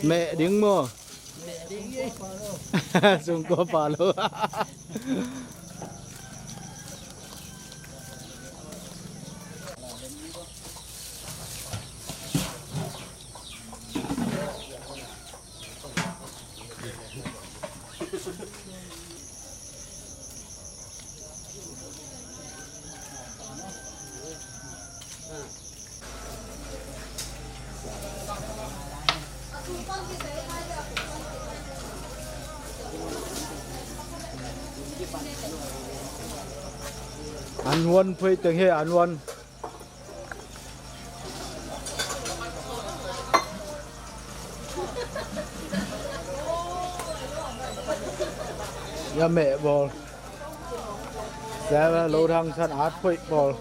mẹ điếng mơ dùng cô phá luôn ăn luôn phơi tiếng hệ ăn luôn ya mẹ bò sẽ lâu thăng sẵn át phơi bò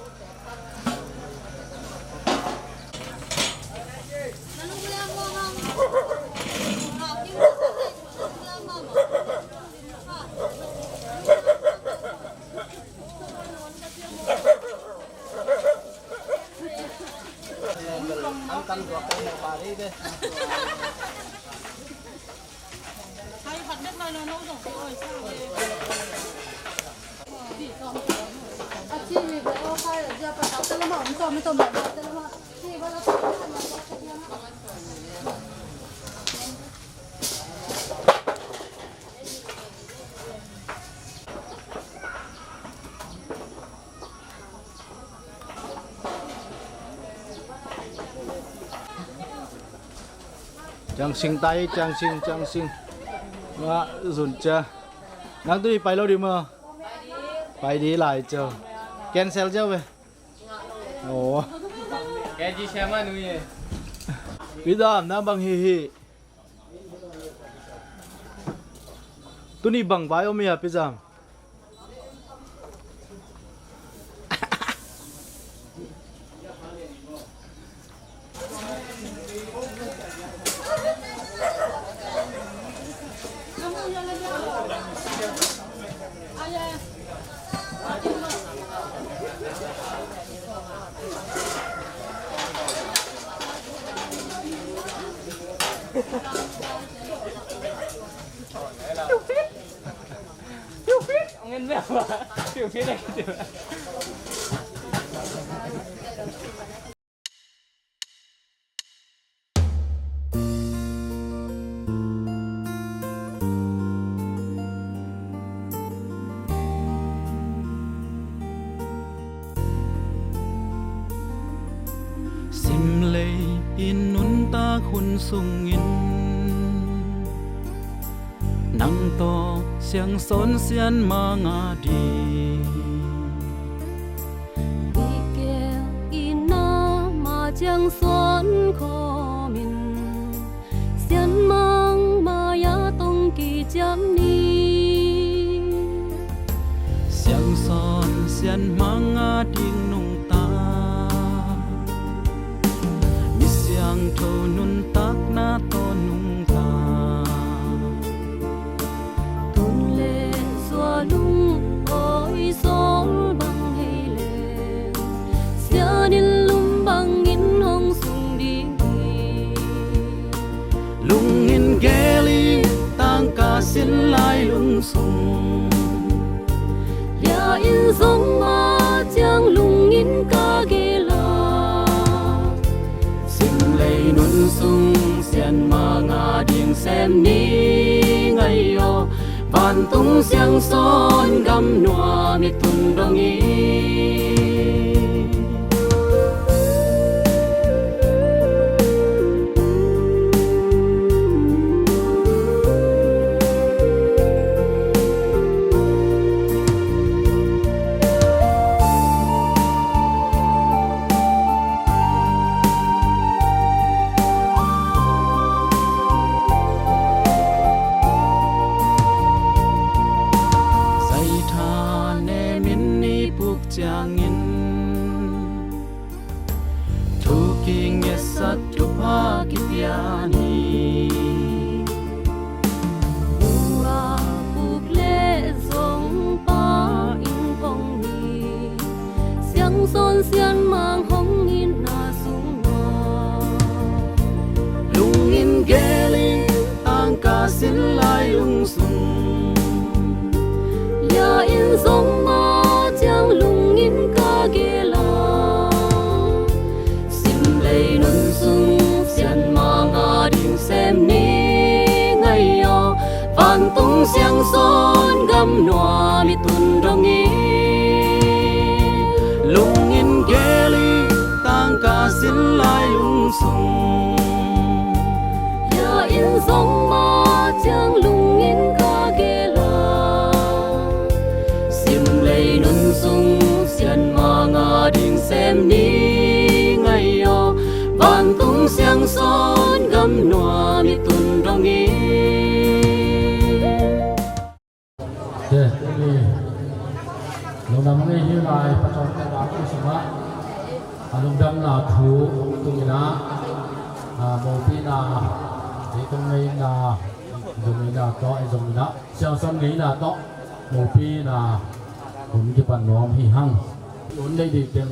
Trang sinh tay trang sinh mà dùn chưa nắng tôi đi bay lâu đi mà bay đi lại chờ cancel chưa về ồ cái gì xem mà nuôi bây giờ nó bằng hì hì tôi đi bằng vái ôm bây giờ ông nghe mèo à tiểu phía này tiểu sim lệ in nún ta khun sung in nắng to xiang son xian ma nga đi kêu ina ma chang son kho min xian mang ma ya tong ki cham ni xiang son xian ma nga ding nung ta mi xiang thâu nun tak na to nung ta lung ôi sol băng hay lên xia đến lung băng in hong sung đi lung in geli tang ka xin lai lung sung ya in sông ma chang lung in ca ghê la xin lei nun sung xian ma nga ding xem ni ngay yo bàn tung xiang son gam nua mi tung dong i chang in thu ki nghe sat tu pa ki piani ua buk le zong pa in pong ni xiang son xian mang hong in na sung wa lung in ge xin lại lung sung ya in song ma chang lung in ka ge la sim lei nun sung xian ma nga ding xem ni ngày yo van tung xiang son gam noa mi tun dong i lồng đâm ngay như lại bắt đầu cái đó cũng sung á lồng đâm là thủ tung na màu pi na để tung ngay na dùng na to ai dùng na sang sang nghĩ na to màu pi na cũng cái bản nom hi hăng uốn đây thì tiếng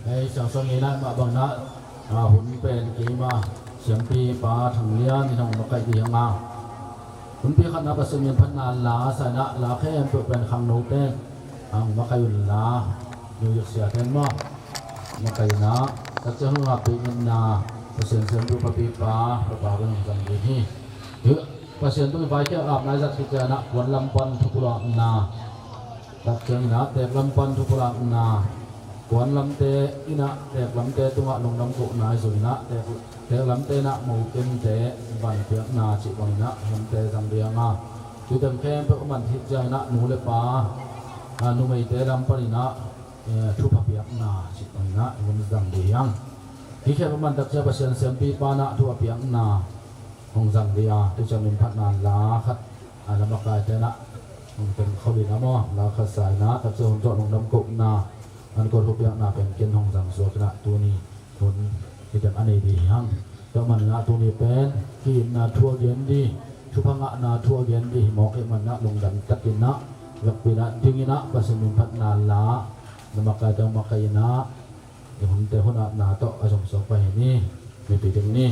ai sang sang nghĩ na mà bằng na huấn bên kia mà xiang pi ba thằng liên thì thằng nó cái gì hăng à huấn pi khăn na bớt xem phần na lá sai na lá khe em tụi bên khang nấu tên ang makayun na New York City mo makay na at sa mga pingin na pasensya mo papipa papagang ng gini pasensya mo ba siya na sa kita na wan lampan tukulang na takyang na tek lampan tukulang na wan lamte ina tek lamte tunga nung namko na iso na tek lamte na mungkin te ban piak na chibang na lamte zambiya nga tudang kem pa uman hitja na nule pa numai te lam parina thu papiak na chitna ngun dang diang hi khe man tak cha pasien sempi pa na thu papiak na hong jang dia tu chamin phat na la khat ala makai te na hong ten kholi na mo la kha sai na tak cha hong to nong dam ko na an ko thu papiak na pen ken hong jang so na tu ni thun ki jam ane di hang to man na tu ni pen ki na thu gen di thu phanga na thu gen di mo ke man na long dam takin na Gapina tingina pasimin pat na la na makadang makayana yung te huna na to asong so pa ini mipiting ni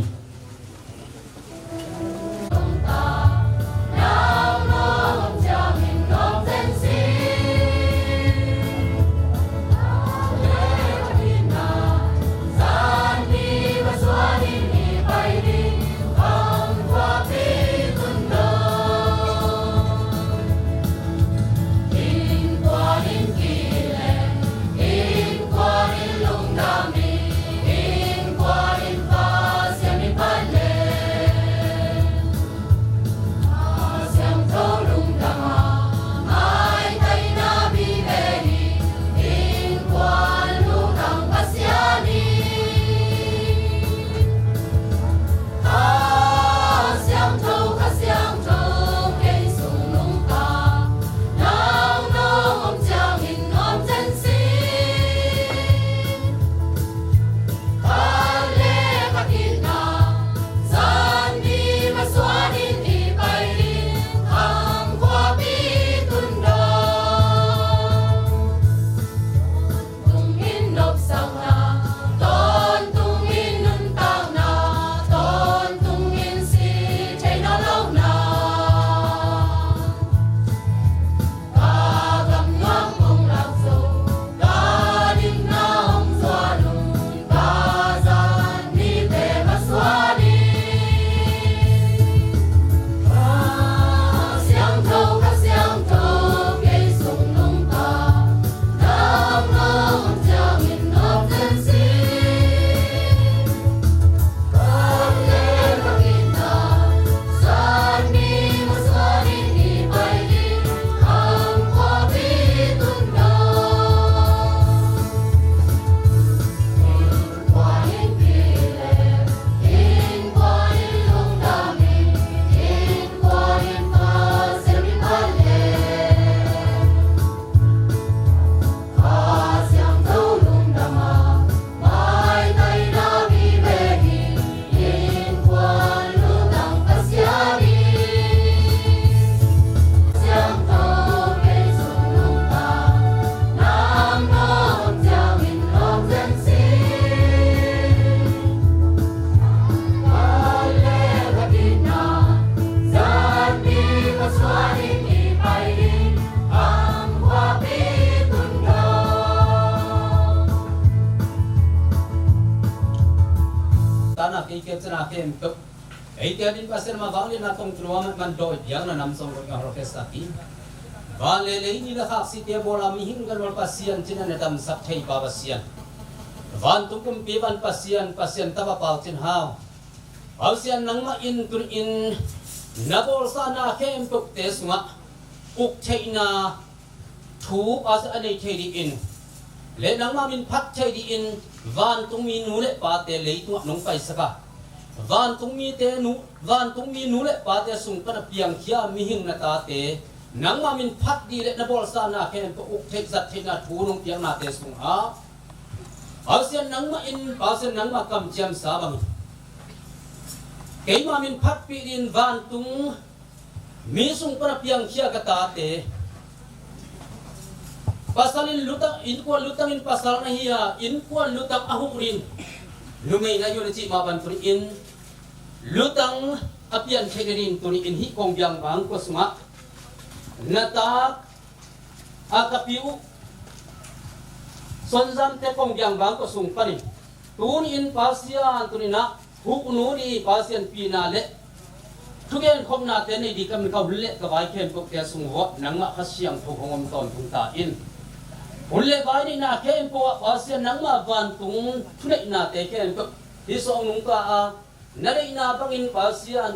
na kem to ei tia din pasir ma wale na tong truwa man do yang na nam song ga orkestra ti wale le ni la khak si te bola mi hing gan wal pasian china na tam sak thei pa pasian van tung kum pi van pasien taba pau chin hao pasian nang ma in tun in nabol sa na kem tuk te sunga uk theina thu as anei thei in le nang ma min phat thei di in van tung mi nu le pa te le tu nong pai saka van tung mi nu le pa te sung pa piang khia mi hing na ta te nang ma min phat di le nabol sa na kem uk thei zat thei na thu nong piang na te sung a pasian nang ma in pasian nang ma kam chiam sa bang kay ma min phat pi din van tung mi sung para piang khia kata te pasalin lutang in ko lutang in pasal na hiya in ko lutang ahurin lumay na yun si maban turi in lutang apian chegerin turi in hi kong biang bang ko suma nata akapiu sonzam te kong biang bang ko sung pani tun in pasia turi na huknuri pasian pinale tugen khom na te nei di kam ka hulle ka vai khem ko te sung ho nanga khasiang tho hongom ton tung ta in hulle vai ni na khem ko pasian nanga van tung thunei na te khem ko hi song nung ka a nalei na bangin pasian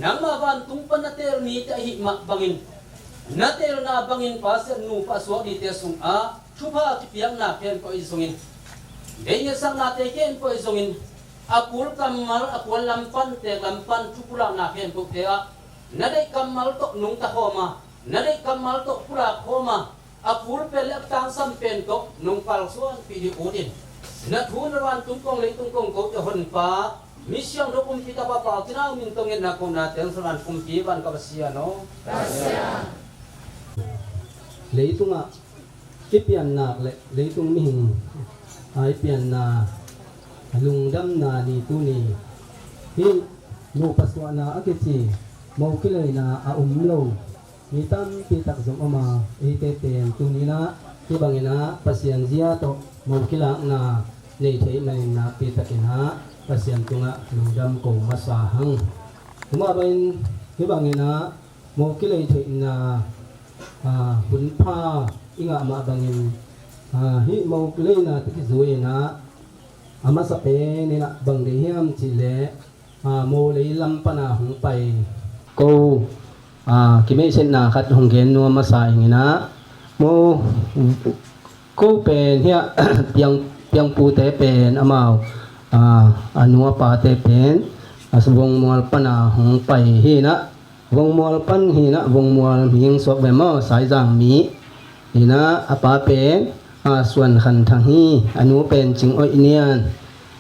nanga van tung panatel mi ta hi ma bangin natel na bangin pasian nu paswa di te sung a thupa ti piang na khem ko isungin dei sang na te khem ko isungin akul kamal akul lampan cukula na ken ko te a nadai kamal to nung ta homa nadai kamal to pura homa akul pel tang sam pen to nung pal suan pi di odin na thun ran tungkong le tungkong ko te hon pa misyang do kum kita pa pa tina min tongin na ko na ten salan kum pi ban ka basia no basia le tunga kipian na le tung ming ai pian na lung dam na ni tu ni hi no paswa na akiti mau kilai na a lo ni tam pi tak zong ama e te ten tu ni na ti bangina pasian zia to mau kila na nei thei mai na pi takina pasian tunga lung dam ko masahang kuma bain ti bangina mau kilai thei na hun pha inga ma bangin hi mau kilai na ti zui na ama sa pe ni na bang de hiam chi le mo le lam pa na hung pai ko ki me sen na khat hung gen no ma sa ing na mo ko pen hia piang pu te pen amao anua pa te pen asbong mual pa na hung pai hi na vong mual pan hi na vong mual ming sok be mo sai jang mi hi na apa penส่วนขันทางนี้อนุเป็นจิงอ้อยเนียน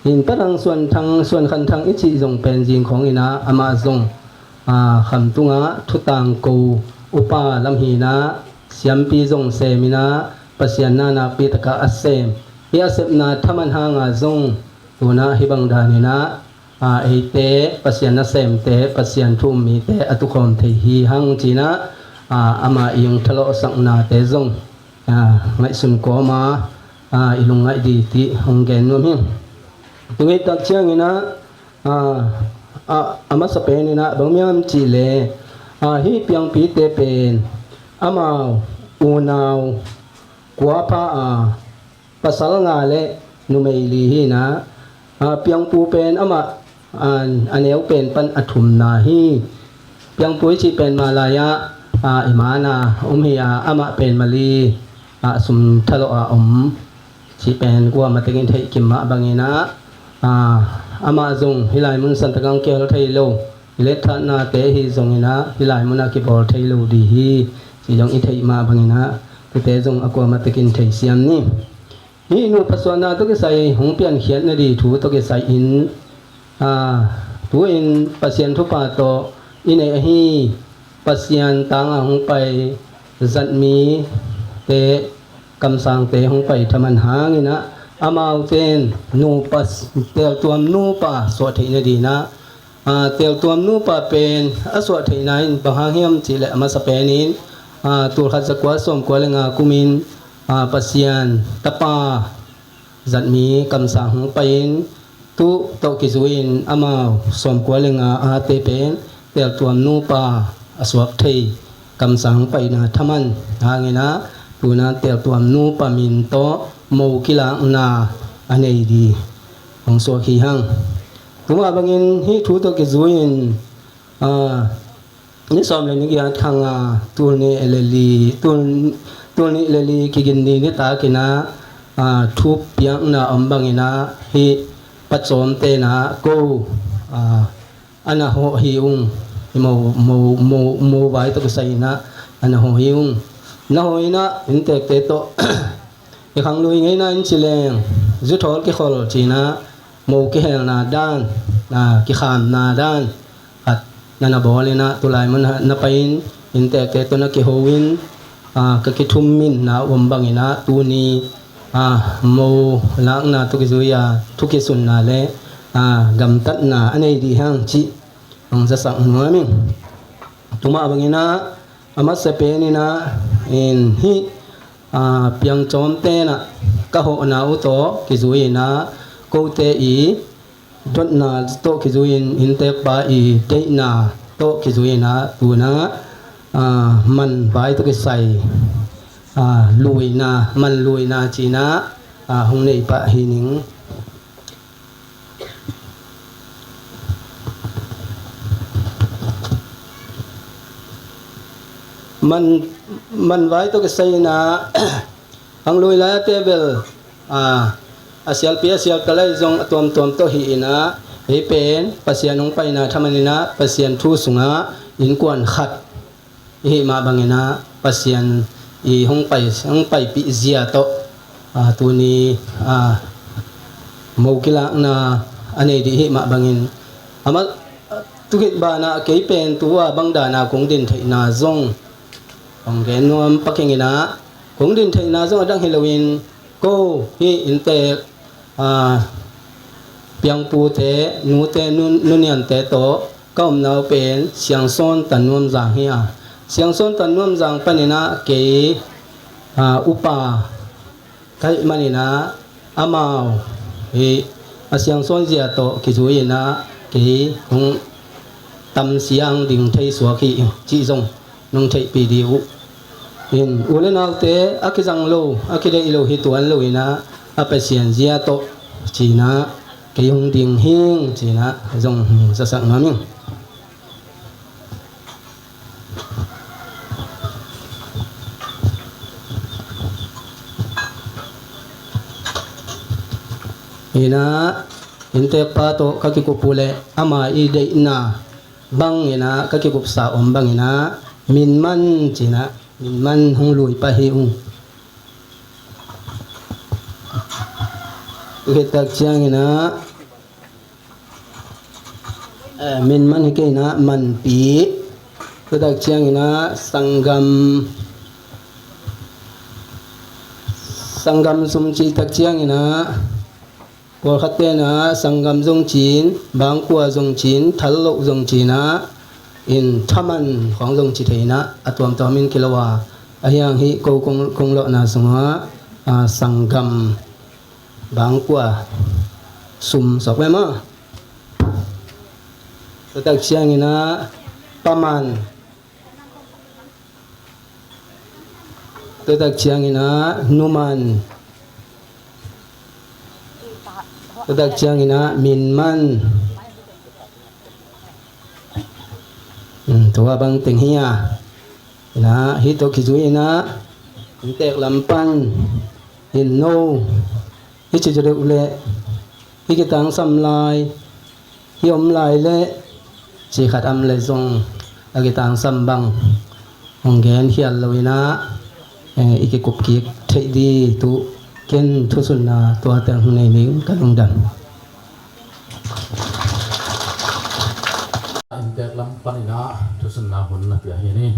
หินประดังส่วนขันทางอิจิจงเป็นจิงของอินะอามาจงคำตุงะทุตังกูอุปาลำหีนะเสียมปีจงเซมินะปัสยานานาปีตะกะอัสเซมฮิอาเซบนาธรรมันหางาจงตัวนะฮิบังดานินะเอเตปัสยานาเซมเตปัสยานทุมมีเตอตุคมเทหีหังจีนะอามาอิงทะเลาะสังนาเตจงngay sun ko ma ilung ngay di ti hong gen no min tungit tak chiang ina ama sa pen ina bang miam chi le hi piang pi te pen amao unaw kwa pa pasal nga le nu mai li hi na piang pu pen ama aneu pen pan athum na hi piang pu chi pen malaya imana umhiya ama pen maliสมทะเลาะชีเป็นกว่ามาติงเทกิมะบางเงินะอามาจงฮิลายมุนสันตะกังเกลไทยโลเลทนาเตหิจงเงินะฮิลายมุนากิบอลไทยโลดีฮีสิจงอิเทมาบางเงินะเตจงอกว่ามาติงเทเสียมนี่นี่นูปัสสาวนาตุกใส่หงเปียนเขียนนดีถูตุกใส่อินตัวอินปัสยันทุปาโตอินเอฮีปัสยันตังหงไปจัดมีเตกำสังเตหงไปทำมันหางินะอามาเตนนูปัสเตลตัวนูปะสวดที่นดีนะเตลตัวนูปะเป็นสวดที่ไหนบางหางเฮียมจีเลมาสเปนินตัวขัดสกวาสมกวาเลงากุมินปัสยันตะปาจัดมีกำสังหงไปตุโตกิจุอินอามาสมกวาเลงาเตเป็นเตลตัวนูปะสวดที่กำสังไปนะทำมันหางินะตัวนั้นเตียวตัวนูปามินโตโมกิลังนา อันนี้ดีของสัวขี้หังตัวบางอินที่ทุตกิจุยนนี่สอมเลยนี่กันขังตัวนี้เอลีตัวนี้เอลีกินนี่ตากินะทุบยังน่ะบางอินะที่ปัจจุบันเตนะกูอันน่ะหัวหิวโมไว้ตัวใส่นะอันน่ะหัวหิวน่ะหัวหินะอินเตกเตโตอีขังลุยไงนะอินชิเลงจุดทอลกิขอลจีนะโมกิเฮลนาด้านกิขามนาด้านอัดนันบอลเลยนะตุลายมันนับไปอินเตกเตโตนักกิโฮวินกกิทุมมินนะวมบังอินะตูนีโมลักนะทุกิจุยาทุกิสุนนาเลกำตัดนาอันนี้ดีฮังจีองจะสั่งหัวมิงตุมาบังอินะอามัสเซเปนินะอินฮิเปียงจอมเตนะกะโหนาอุโตกิจุยนะโกเตอีดดนาโตกิจุยอินเตปาอีเตนาโตกิจุยนะตูนะมันไว้ตุกิใส่ลุยนามันลุยนาจีนะหงในปะหินิงมันไว้ตัวก็ใส่นะหังลุยละเตเบลอาเซียลเปียเซียลก็เลยจงตัวตัวหีนะเฮเป็นปัสยานงไปนะทำมันนะปัสยานทูสุงะอินกวนขัดเฮมาบังนะปัสยานอีห้องไปปิเซียโตตัวนี้โมกิลักนะอันนี้ดีเฮมาบังอามาตุกิบานะเกยเป็นตัวบังดานาคงดินไทยนาจงองเกนวมปักเงนะคงดินไทยนาจงอดังเฮโลวินโกฮีอินเตเปียงปูเตนูเตนุนยันเตโตก็มนาเป็นเสียงซ้อนตันนวมจางเฮียเสียงซ้อนตันนวมจางปนินะเกอุปาไกมันินะอามาวเเสียงซ้อนเจียโตกิจุยนะเกคงตำเสียงดิ่งไทยสวกีจีจงนงไทยปีดิวเห็นอุเลนักเตอคิจังโลอคิเดอิโลฮิตวันโลอินะอเปเสียนเจียโตจีนะเกยงดิ่งหิงจีนะจงสักน้ำมิงอินะอินเตปาโตกักิกุปุเลอามาอีเดอินะบังอินะกักิกุปสาอมบังอินะมินมันจีนะมินมันหงลุยปะเฮอุเกตักเชียงอินะมินมันเกนะมันปีเกตักเชียงอินะสังกัมสุมจีตักเชียงอินะกอลขัดเตนะสังกัมจงจีนบางกัวจงจีนทัลโลจงจีนะอินทมันของจงจีเทนะอตวมตอมินกิลวาอายังฮิโกคงโลนะสงะสังกัมบางกัวสุมสอบไปมั้งตักเชียงอินะประมาณตักเชียงอินะนุมันตักเชียงอินะมินมันตัวบางติงเฮียนะฮิโตคิจุยนะอินเตกลำปันฮินโนฮิจิจเรอุเลฮิกิตังสัมลายฮิอมลายเลจีขัดอัมเลซงอากิตังสัมบังองเกนเฮียลลวินะอีกิกุบกิกเทดีตุเกนทุสุนนาตัวแต่งในนิ้วกันลงดันอินเตกลำปันนะทุสนาหุ่นนะเปียนี่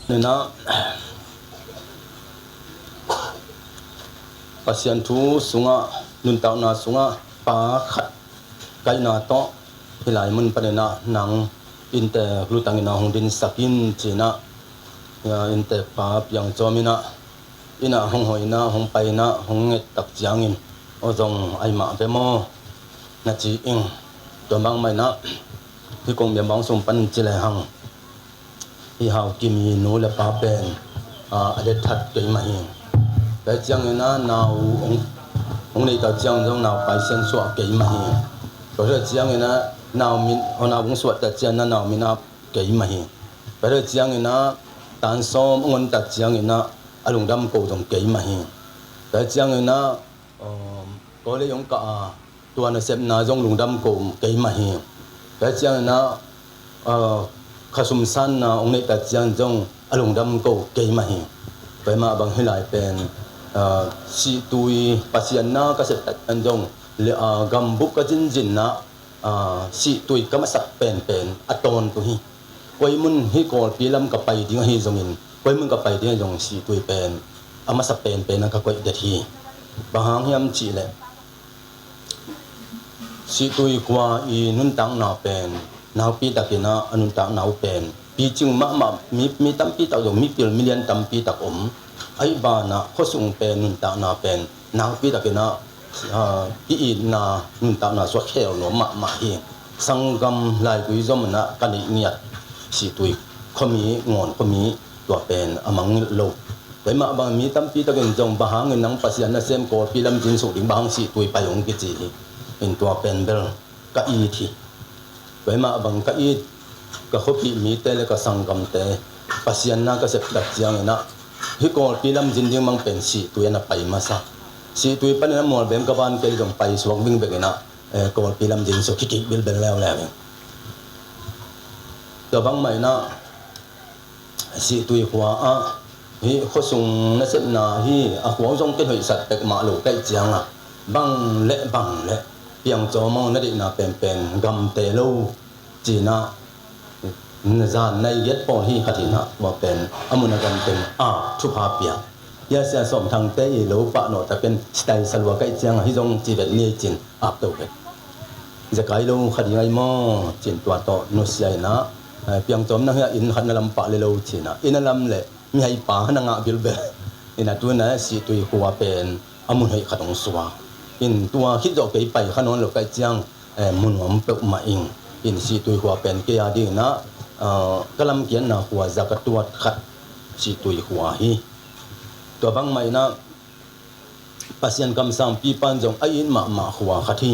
นี่นะปัสยันทูสุงะนุนตาวนาสุงะปาขัดไกนาโตพิลายมันปะเนนะหนังอินเตกลุตังอินาหงดินสักินจีนะอินเตกปาปยังจอมินะอินะหงหอยนะหงไปนะหงเงตักจางอินโอจงไอมาเปโมนาจีอิงตัวบางไม่นะที่กงเบียบางสมปันจิเลหังที่หาวกิมีนูและปาเป็นอเดทัดตัวมาเอง cái chiang na nào ông này tao chiang trong nào phải xem suy cái mà hi rồi cái chiang na nào mình ông nào cũng suy ta chiang na nào mình nào cái mà hi cái chiang na tan som ông ta chiang na alung dam cổ trong cái mà hi cái chiang na có lẽ ông cảตัวนั้นเสพนาจงลุงดำโกมเกยมาเฮียแต่เจ้านะขสุมสันนะองค์นี้แต่เจ้าจงอลุงดำโกเกยมาเฮียไปมาบางให้หลายเป็นสีตุยปัสยันนะก็เสพแต่จงเลกำบุกก็จินนะสีตุยก็มาสักเป็นอัตอนตัวฮีไว้มุนให้กอดปีลำกับไปดิ้งให้จงอินไว้มุนกับไปดิ้งจงสีตุยเป็นอามาสักเป็นนั่นก็ไว้เด็ดทีบางเฮียมจีเลยสิตุยกว่าอีนุนตังนาเป็นนาปีตะกินะอนุนตังนาเป็นปีจึงมามีตั้มปีตะยงมีเปลี่ยนมิเลียนตั้มปีตะอมไอ้บ้านะเขาส่งเป็นนุนตังนาเป็นนาปีตะกินะอีนานุนตังนาสวดเขียวหนอมาเองสังกำลายกุยจอมนะกันเนียดสิตุยเขามีงอนเขามีตัวเป็นอมังโลไปมาบางมีตั้มปีตะกินจงบางเงินนังปัสยันนะเซมโกปีลำจินสุดิงบางสิตุยไปองกิจิเป็นตัวเป็นเบลก็อีทีไว้มาบังก็อีก็เขาปีมีเตะก็สังกำเตะปัสยันน่าก็เสพตัดยังนะที่ก่อนปีลำจินยังมังเป็นสีตัวน่ะไปมาซะสีตัวปันนั้นมอลเบมกับบ้านเกยจงไปสวงวิ่งไปกันนะก่อนปีลำจินสุขิกิบิลเบลแล้วตัวบางใหม่นะสีตัวหัวที่เขาส่งนั่นเสร็จนะที่หัวจงเป็นหอยสัตว์แต่มาหลุดใกล้เจียงบังเละเพียงจอมองนั่นเองนะเป็นกำเตลูจีน่าจานในเย็ดปอที่ขัดหินะว่าเป็นอมุนกันเป็นทุพาเปียงยาเสียสมทางเตยลูปะโนแต่เป็นสไตล์สลัวใกล้เจียงที่จงจีเด็ดเนี่ยจินอาบตัวเป็นจะไกลลูขัดยังไงมอจินตัวโตนุสใหญ่นะเพียงจอมนั่งอินขัดนลำปะเลลูจีน่าอินลำเละมีให้ป่าหนังบิลเบอินตัวนั้นสีตัวหัวเป็นอมุนให้ขัดองสวาอินตัวคิดจะไปขนมหรือไปเจียงมุนหอมเปลือกมาอิงอินสีตัวหัวเป็นเกียร์ดีนะกำลังเกียนนะหัวจักรตัวขัดสีตัวหัวฮีตัวบางไม่นะปัสยันกำสังปีปันจงไอ้อินมาหัวขัดฮี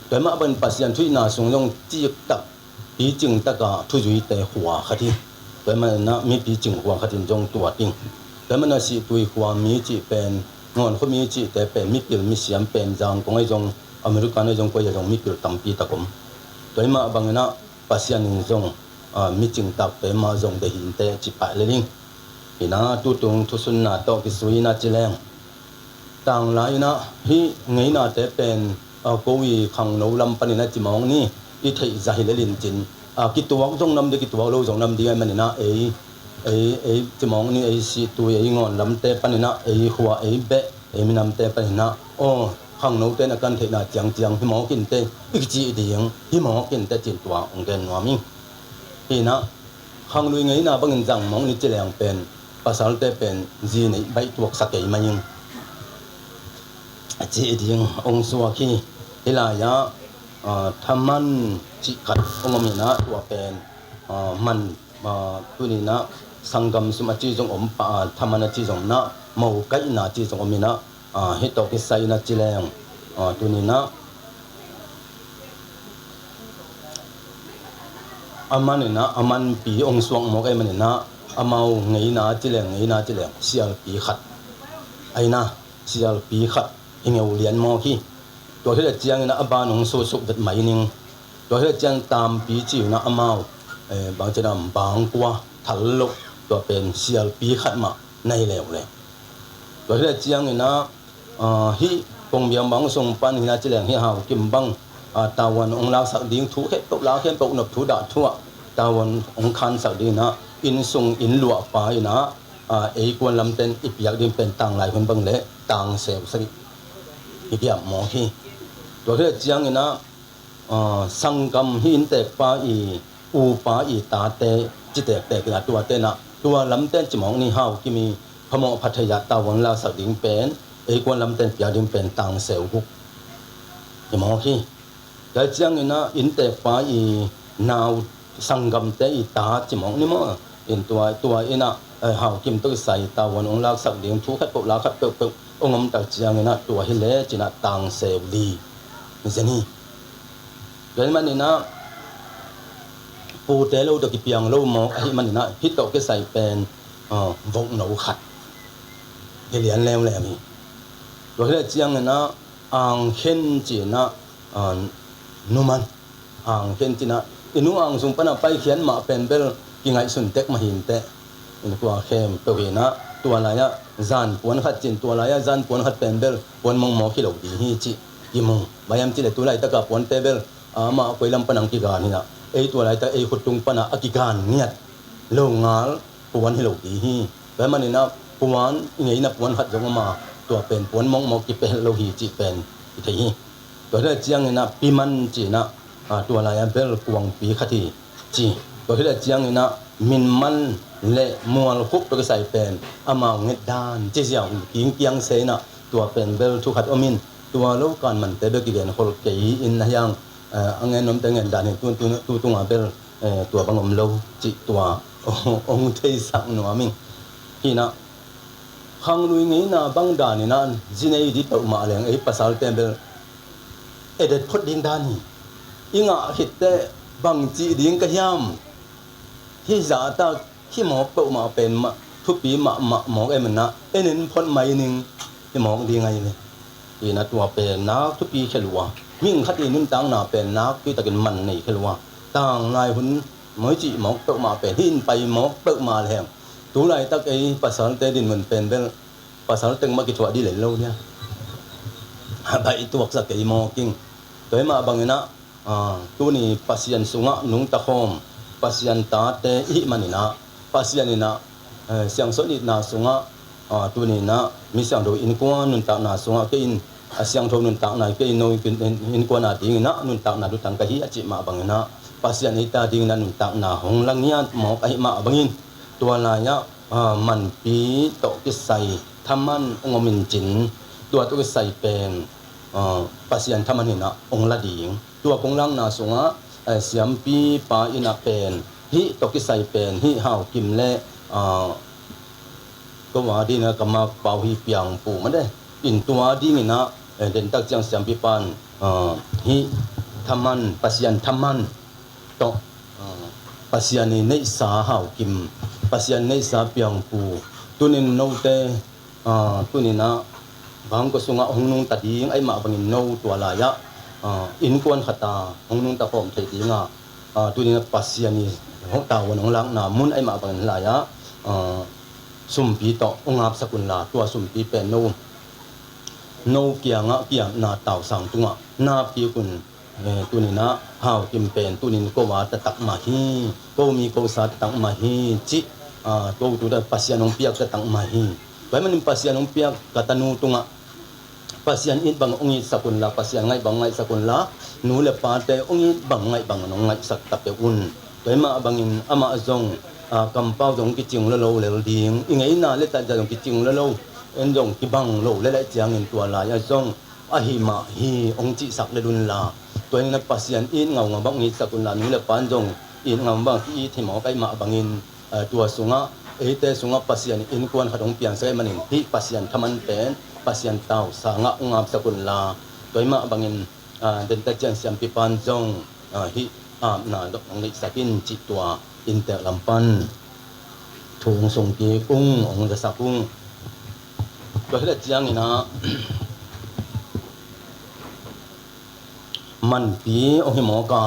แต่มาเป็นปัสยันทุยนาสงจงจีกตักปีจึงตะกาทุยแต่หัวขัดฮีแต่มันนะมีปีจึงหัวขัดจงตัวติงแต่มันนะสีตัวหัวมีจีเป็นงอนเขามีจีแต่เป็นมิปิลมิเสียมเป็นจางของไอ้จงอเมริกันไอ้จงก็ยังมิปิลตั้มปีตะกมตัวมาบางนะปัสยันจงมิจึงตักเป็นมาจงได้หินแต่จีไปเลยนี่หินะตุตงทุสุนนาโตกิสุยนาจิเลงต่างหลายนะฮีไงนาแต่เป็นโควิขังโนลำปนินะจิมองนี่อีไทยจะเห็นลินจินกิตัวจงนำเด็กกิตัวเราจงนำดีไอ้มันนะจะมองนี่สิตัวงอนลำเตปันนะหัวเบะมีน้ำเตปันนะข้างโน้ตนะกันเทน่ะจังที่มองกินเตอีกจีดีอย่างที่มองกินเตจิตตัวองค์เกณฑ์ว่ามิที่นะข้างลุยไงนะบางอย่างจังมองนี่จะแรงเป็นภาษาเตเป็นจีนี่ใบตัวสักเกยมันยังจีดีอย่างองค์สวาคีที่ลายะทำมันจิกัดองค์มีนะตัวเป็นมันตัวนี้นะสังกมสุมาจีจงอมปะธรรมนาจีจงนะมาวไกนาจีจงอมีนะฮิตตกิไซนาจีแรงตัวนี้นะอามันนี่นะอามันปีองสวงมอกไอ้มันนี่นะอามาไงนาจีแรงเสียปีขัดไอ้นะเสียปีขัดเงี้ยเลียนมอกี้ตัวที่จะเจียงนะอาบานองสุสุดัดไหมนิงตัวที่จะเจียงตามปีจิวนะอามาบางจะนำบางกว่าทัลลุตัวเป็นเสียปีขัดมาในแล้วเลยตัวที่เจียงนี่นะฮิกงเบียงบางส่งปันหินาเจริญฮิฮาวกิมบังตาวันองลาวสักดิ้งถูกเฮ็ดตกลาวเข้มตกหนบถูดาทั่วตาวันองคันสักดิ้งนะอินส่งอินหลวไปนะกวนลำเต็นอีกอย่างดิ้งเป็นต่างหลายคนบังเละต่างเซลสิอีกอย่างหมอฮีตัวที่เจียงนี่นะสังกรรมหินแตกปาอูปาตาเตจิตแตกนะตัวเตนะตัวลำเต้นจมองนี่เฮาที่มีพมพัทยาตาวันลาสักดิ้งเป็นกวนลำเต้นเปียดิ้งเป็นต่างเซลกุกจมองที่แต่เจียงนี่นะอินแตกปานาวสังกรรมเตตาจมองนี่มั้งอินตัวนะ หาวกิมตัวใส่ตาวันองลักสักเลี้ยงทุกข์ขัดปกลาขัดเปิกองมตักเจียงนะตัวฮิเลจินะตังเซวลีนี่สินี่เดี๋ยวมันนี่นะปูเตลูตะกิเปียงลูมองไอ้มันนี่นะฮิตโตก็ใส่เป็นวงหนูขัดเรียนแล้วแหละมีตัวฮิเลเจียงนะอ่างเข็นจีนะนุมันอ่างเข็นจีนะอินุอ่างสุงปนะไปเขียนมาเป็นเบลกิงไงสุนเต็กมาหินเตอินตัวเข้มตัวเนะตัวอะไรอะจานปวนขัดจินตัวอะไรอะจานปวนขัดเป็นเบลปวนมองขี้เหลวดีฮีจิกิมงบายามจิเลตัวไรตะกับปวนเตเบลมาคุยลำปนังกิกานี่นะไอตัวอะไรตะไอขุดตุงปนะกิกานเนี่ยโลงาลปวนให้เหลวดีฮีแบบมันนี่นะปวนไงนะปวนขัดจงมาตัวเป็นปวนมองกิเป็นโลหิจิเป็นอีกทีตัวเรื่องเจียงนี่นะปีมันจีนะตัวอะไรอะเบลกวงปีขัดทีจีตัวที่เรื่องเจียงนี่นะมินมันเละมัวคุบตัวก็ใส่เป็นอามาเงดานเจียงกิงเกียงเสนะตัวเป็นเบลทุกขัดอมินตัวลูกการมันเตเบกิเกนคนเกยอินนะยังอังเงินน้ำเตงเงินดานตัวเบลตัวบังอมโลจิตัวองเทสังนัวมิงที่นะขังลุยงี้นะบังดานี่นะจีเนยดิตอมาเลยไอ้ภาษาเตเบลเอเดพดดิงดานี่อิงะหิตเตบังจีดิงกะยามที่จะตาที่หมอเปิดมาเป็นทุกปีหมอไอ้มันนะไอ้นี่พ้นไม่หนึ่งที่หมอดีไงเนี่ยอีน่ะตัวเป็นนักทุกปีเขลัวมิ่งขัดอีนุ่นต่างน่ะเป็นนักที่ตะกินมันนี่เขลัวต่างนายหุ่นเมื่อจีหมอเปิดมาเป็นหินไปหมอเปิดมาแล้วตัวไรตะไอ้ภาษาเตดินมันเป็นภาษาเต็งมากี่ตัวดีเลยเราเนี่ยไปตัวสักไอ้หมอกิ้งตัวมาบางนะตัวนี้ปัสยันสุงะนุ่งตะคอมปัสยันตาเตอิมันนี่นะปัสยันนี่นะเสียงสดนี่นะสุงะตัวนี้นะมีเสียงโดอินกวนนุนตานาสุงะก็อินเสียงโทนุนตานาก็อินโนอินกวนนาดิ้งนะนุนตานาดุตังกะฮิอจิมาบังนะปัสยันอิตาดิ้งนะนุนตานาหงลังเนียหมอกะฮิมาบังอินตัวลายะมันปีโตกิใส่ทำมันองมินจินตัวกิใส่เป็นปัสยันทำมันนี่นะองละดิ้งตัวกงลังนาสุงะเสียมปีปาอินาเป็นฮิตกิใส่เป็นฮิหาวกิมเละก็ว่าดีนะก็มาเป่าฮิเปียงปูมันได้อินตัวดีนี่นะเดินตักจังเสียมปีปานฮิทำมันปัสยันทำมันตกปัสยันนี่ในสาหาวกิมปัสยันในสาเปียงปูตัวนี้โนเตตัวนี้นะบางก็สุงะหงนุงตัดยิงไอมาบังอินโนตัวลายะอินกวนขัตาหงนุงตะพอมเทติงะตัวนี้ปัสยันนี่หงตาวันหงลังนามุนไอมาบังลายะสุมปีต่อองอาบสกุลลาตัวสุมปีเป็นโนเกียงะเกียงนาเต่าสังตุงะนาปีกุนตัวนี้นะหาวกิมเป็นตัวนี้ก็ว่าตะตักมาฮีก็มีก็สาตักมาฮีจิตัวได้ปัสยันองเปียกตะตักมาฮีไว้มันปัสยันองเปียกกตนูตุงะปัสยันอินบังองอิสกุลลาปัสยันไงบังไงสกุลลานูเลปาเตองอิบังไงบังนองไงสักตะเปอุนไว้มาบังอินอามาจงกำเป้าจงกิจิงละโลเลดีงอิงไงน่าเลตันจะจงกิจิงละโลเอ็นจงกิบังโลเลเจียงอินตัวลายจงอหิมาฮีองจิสักเลดุนลาตัวนี้ปัสยันอินเงาบังอิสกุลลานูเลปานจงอินเงาบังที่ที่หมอไปมาบังอินตัวสุงะเตสุงะปัสยันอินกวนขดงเปียงใส่มันอินที่ปัสยันทมันเป็นปัสยันเต่าสางะองอาบสกุลลาตัวมาบังอินเดินตะเจียนเสียมปีปานจงฮินาดอกนิสกินจิตตัวอินเตอร์ลำปันถุงส่งกีกุ้งองจะสักกุ้งตัวที่เจียงนี่นะมันปีองหิหมอกา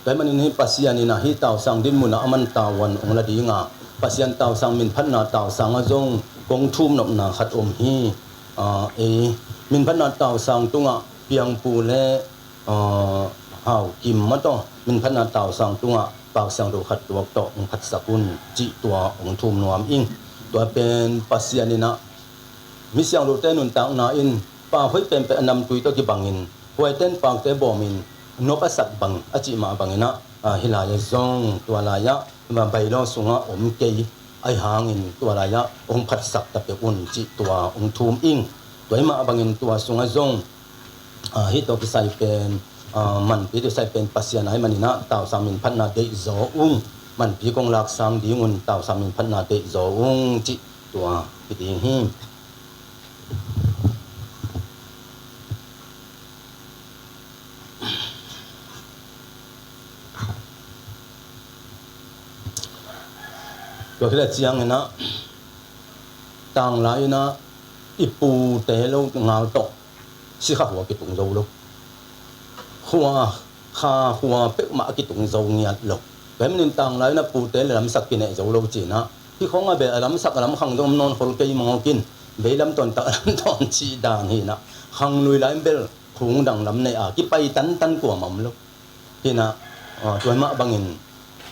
แต่มันนี่ปัสยันนี่นะฮิเต่าสังดินมุนะมันเต่าวันองละดีงาปัสยันเต่าสังมินพัฒนาเต่าสังจงกงทุ่มนกนาขัดอมฮีมินพัฒนาเต่าสังตุงะเปียงปูและหาวกิมมาต่อมินพัฒนาเต่าสังตุงะปากสังโดขัดตัวต่อองขัดสกุลจิตัวองทุ่มนวมอิงตัวเป็นปัสยันนี่นะมิเสียงโดเตนุนต่างนาอินปากห้อยเป็นนำตุยตะกิบังอินห้วยเต้นปากเตบอมินนกสัตบังอจิมาบังอินะฮิลายซงตัวลายะมาใบล้อสุงะอมเกยไอหางอินตัวลายะองขัดสักตะเปอุนจิตัวองทุ่มอิงตัวมาบังอินตัวสุงะซงฮิตอกิไซเป็นมันปีตัวใส่เป็นปัสยานัยมันนี่นะเต่าสามินพันนาเดจออุ้ง มันปีกงลักสังดีงุนตาวสามินพันนาเตโจองจิตัวพิธีหิตัวที่เราเจียงนะต่างหลายนะอีปูเตะเราเงาตกสิข้าหัวกิตุงโจลูกหัวข้าหัวเป็กมากิตุงโจเงียลูกแบบนี้ต่างหลายนะปูเตะลำสักกินเอโจลูกจีนะที่เขาเบลลำสักลำขังตรงนอนคนเกยมองกินเบลลำตอนตะลำตอนชีดานฮีนะขังลุยลำเบลคงดังลำในอากิไปตันกว่ามั่มลูกที่นะตัวมาบังอิน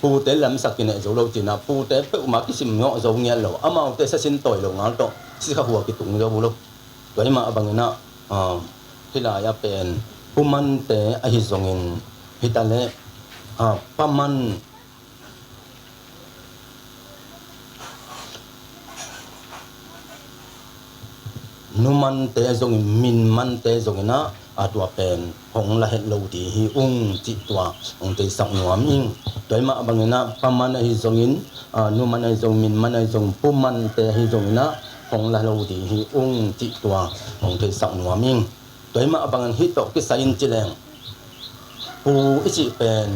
ปูเตลำสักกินเอโจลูกจีนะปูเตเป็กมากิสิมเงาะโจเงียลูกอามาเตสัสินต่อยลูกงาตกสิข้าหัวกิตุงโจลูกตัวมาบังอินนะที่ลายเป็นผู้มันแต่อหิสงอินฮิตาเลประมันนุมันแต่สงอินมินมันแต่สงอินนะตัวเป็นของละเหตุโลดีฮิอุ้งจิตตัวองค์ที่สังนวมอิงโดยมาบางนะประมันอหิสงอินนุมันอหิสงมินมันอหิสงผู้มันแต่อหิสงอินนะของละโลดีฮิอุ้งจิตตัวองค์ที่สังนวมอิงโดยมาบางฮิตกิสัยอินจิเลงผู้อิจิเป็น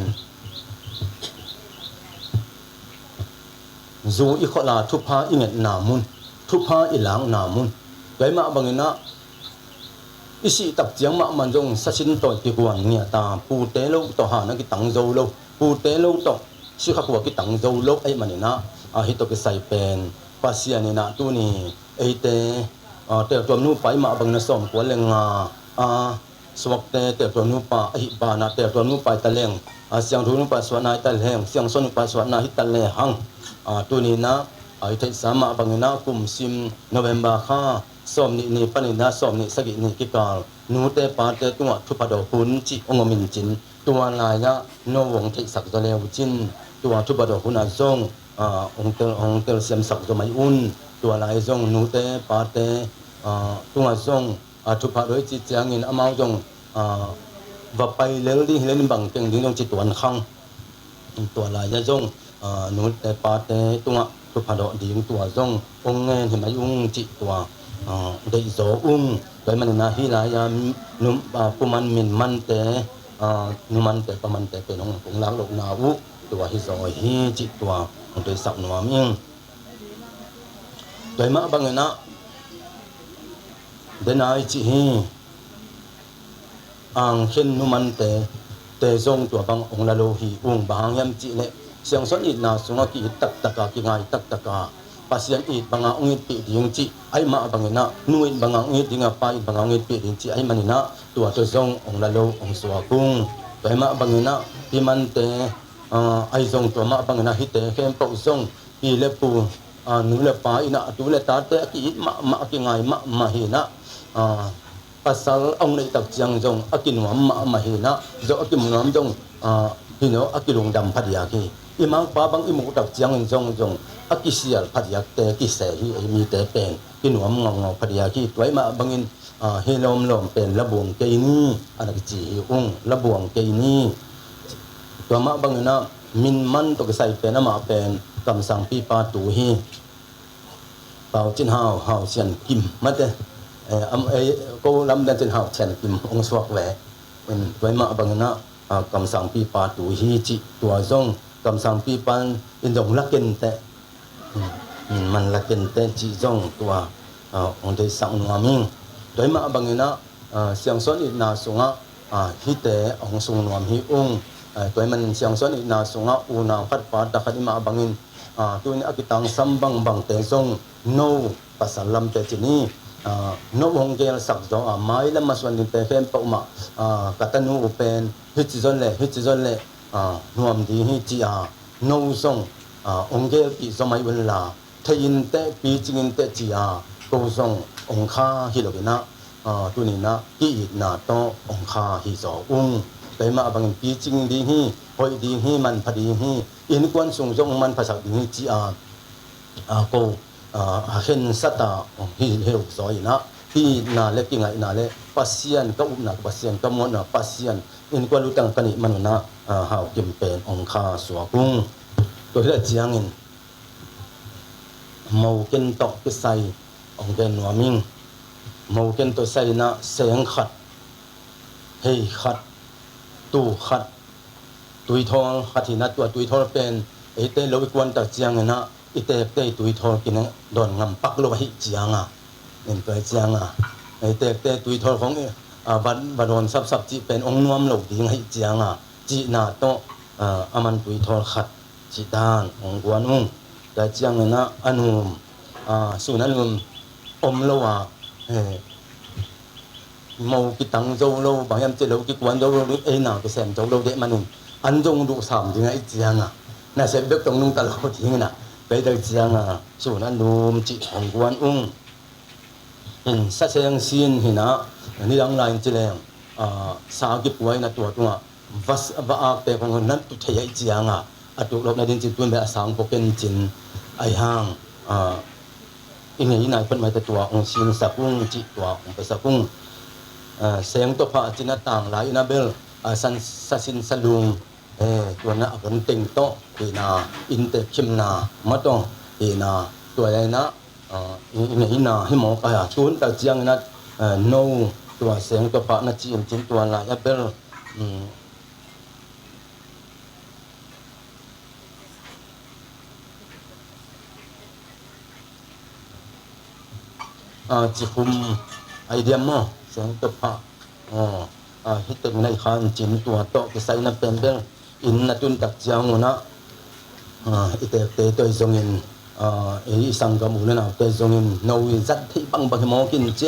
จูอิขลาทุพาอิเงตนามุนทุพาอิหลังนามุนโดยมาบางนะอิสิตักเจียงมามันจงสัชินต่อที่กวนเนี่ยตาปูเตโลต่อหานักกิตังโจโลปูเตโลต่อสิขับหัวกิตังโจโลไอ้มันนี่นะฮิตกิสัยเป็นภาษานี่นะตัวนี้ไอ้เตตัวนู้ไปมาบางนะสมกวนเลงสวักเตตัวนู้ปะไอ้บานะตัวนู้ไปตะเลงเสียงตัวนู้ไปสวนนายตะเลงเสียงสนุไปสวนนายตะเลหังตัวนี้นะไอ้ที่สามบางนะกุมซิมโนเวมบาค่าสมนี่ปนินะสมนี่สกินี่กิกาลนูเตปาเตตัวทุพดอกหุนจิองมินจินตัวลายนะโนวงที่สักจะเลวจินตัวทุพดอกหุนอาจงองเตลเสียมสักจะไม่อุ่นตัวลายจงนูเตปาเตตัวจงทุพดอกจิตจางอินอามาจงว่าไปเลี้ยงดีเลี้ยงบังเก่งดิ้งจงจิตตัวขังตัวลายจงนูเตปาเตตัวทุพดอกดิ้งตัวจงองเงินเห็นไหมองจิตตัวได้โจโดยมันนะฮิลายานุปุมันมินมันเตนุมันเตปมันเตเป็นองค์หลังลกนาวุตัวฮิโจฮิจิตตัวโดยสับนวมิงโดยมาบังนะเดนายจิฮิอังเช่นนุมันเตจงตัวบังองละโลหิบางยามจิเลเสียงสนอินาสุงกิตักตะกากิงายตักตะกาpasien it banga ungit pi ding chi ai ma bangena nuit banga ungit dinga pa it banga ungit pi ding chi ai manina tua to zong ong lalo ong suwa kung pai ma bangena pimante ai zong to ma bangena hite kem po zong pi le pu nu le pa ina tu le ta te ki ma ki ngai ma hina pasal ong le tak chiang zong akin ma hina zo akim ngam zong hino akilung dam phadia ki imang pa bang imu tak chiang zong akisial phadiak te ki se hi mi te pen kinuam ngong phadiak ki toy ma bangin helom lom pen labuang ke ni anak chi ung labuang ke ni to ma bangina min man to ka sai pen ma pen kam sang pi pa tu hi pau chin hao sian kim ma te ko lam dan chin hao chen kim ong swak we en toy ma bangina kam sang pi pa tu hi chi tua zong kam sang pi pan in dong lakin teมันละเป็นแต่จีจงตัวองได้สังนวมิงโดยมาบังนะเสียงสนอินาสุงะฮิเตองสุงนวมฮิองโดยมันเสียงสนอินาสุงะอูนาพัดปาดตะขัดมาบังอินตัวนี้อกิตังสัมบังบังเตจงโนปัสสัลลัมเตจินีโนวงเกลสักจงไม้ละมาส่วนดินเตเข้มปกมากัตนูเป็นฮิจิจนเลนวมดีฮิจิโนซงองเกปีสมัยวันลาทยินเตปีจิงเตจีโกซงองคาฮิโลกินะตัวนี้นะกีนาโตองคาฮิโซไปมาบังปีจิงดีฮีหอยดีฮีมันพอดีฮีอินกวนสูงจงมันภาษาดีฮีจีโกเห็นสัตว์ฮิโลกซอยนะที่นาเล็กยังไงนาเล็กปัสเซียนก็อุบนักปัสเซียนก็มวนปัสเซียนอินกวนรู้ตังกันนี่มันนะหาวกิมเป็นองคาสวกุง tôi là giang in màu ken tọ cái say ông ken hòa minh màu ken tôi say na sáng khát hay khát tu khát tuổi thọ khát thì na tuổi thọ pen ấy tên lâu quan tờ giang na ít tên tuổi thọ kia nó đòn ngầm bắc lâu hay giang à nên cái giang à ấy tên tuổi thọ khôngวันวันสับสับจีเป็นองค์นวมหลงดิ่งให้เจียงอ่ะจีน่าโตอามันตุยทอขัดจีดานองค์กวนองแต่เจียงนะอนุมสุนันลุมอมโลอ่ะมอกิตังโจโลบางยามเจโลกิกวนโจโลเอ็น่ะก็แสมโจโลเดมันนุ่มอันจงดูสามจึงให้เจียงอ่ะน่าเสพเด็กตรงนุ่งตลอดทิ้งน่ะไปเด็กเจียงอ่ะสุนันลุมจีองค์กวนองสัตย์เสียงซีนหินะนี่ดังไลน์จีเลงสาวกิบไว้นะตัววัสบาเตของนั้นตุเทียจียงตุลบในดินจิตตุนแบบสังพกเป็นจินไอห่างอีนี่นายเป็นมาแต่ตัวองชินสักุงจิตัวองไปสักุงเสียงตัวพระจินต่างหลายนะเบลสันสินสลุงตัวนั้นอันติงโตอีนาอินเตคิมนามาตองอีนาตัวอะไรนะอีนาหิมอกายตุนแต่จียงนั้นโนตัวเสียงตัวพระนัจีมจินตัวหลายเบลจิคุมไอเดียมอเสียงตัวพระฮิตตึงในขันจินตัวโตกิไซนับเป็นเบลอินนัตุนตักเจียงนะอิเตเตตัวจงอินอีสังกมูลนะตัวจงอินโนวิจัดที่บังบังมอกินเจ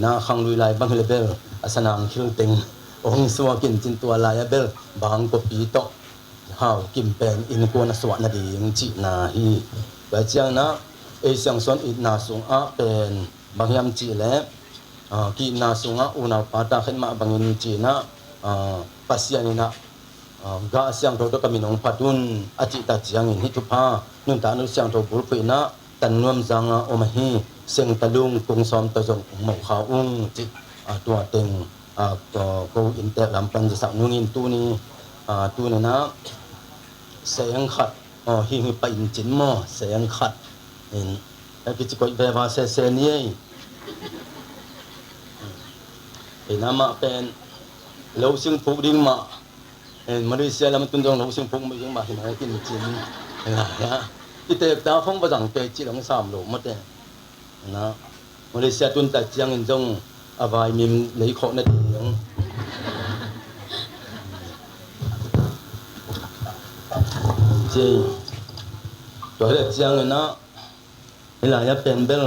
น่าขังลุยลายบังเลเบลอาสนามคิลติงองสวากินจินตัวลายเบลบางกปีโตหาวกิมเป็นอินกวนสวนาดียงจีนาฮีแบบเจียงนะเอเซียงส่วนอินนาสุงอาเป็นบางยามจีเล่กีนาสุงอาอุณาปาตาขึ้นมาบางยินจีนะปัสยานินะกาเสียงโตตะมินองพัดุนอาจิตาจียงอินฮิตุพานุนตานุเสียงโตบุรุษนะตันนวมจังอมฮีเสียงตะลุงกงซอมตะจงหมกขาวอุ้งจิตัวเต็งก็อินเตอร์ลำปันจะสักนุ่งอินตัวนี้ตัวนี้นะเสียงขัดหิ้งไปอินจินมอเสียงขัดเห็นแล้วกิจกรรมแบบว่าเสียนี้เห็นน้ำมาเป็นเหลวซึ่งผูกดิ้งมาเห็นมาเลเซียแล้วมันตุ้งเหลวซึ่งผูกมาดิ้งมาเห็นไหมกินจินเห็นไหมนะที่เตะตาฟงประจังเตะจีหลังสามโหลมาเตะนะมาเลเซียตุนแต่เจียงอินจงอภัยมีไหลขอนาทีอย่างจริงตัวเด็กเจียงนะเวลาจะเป็นเบล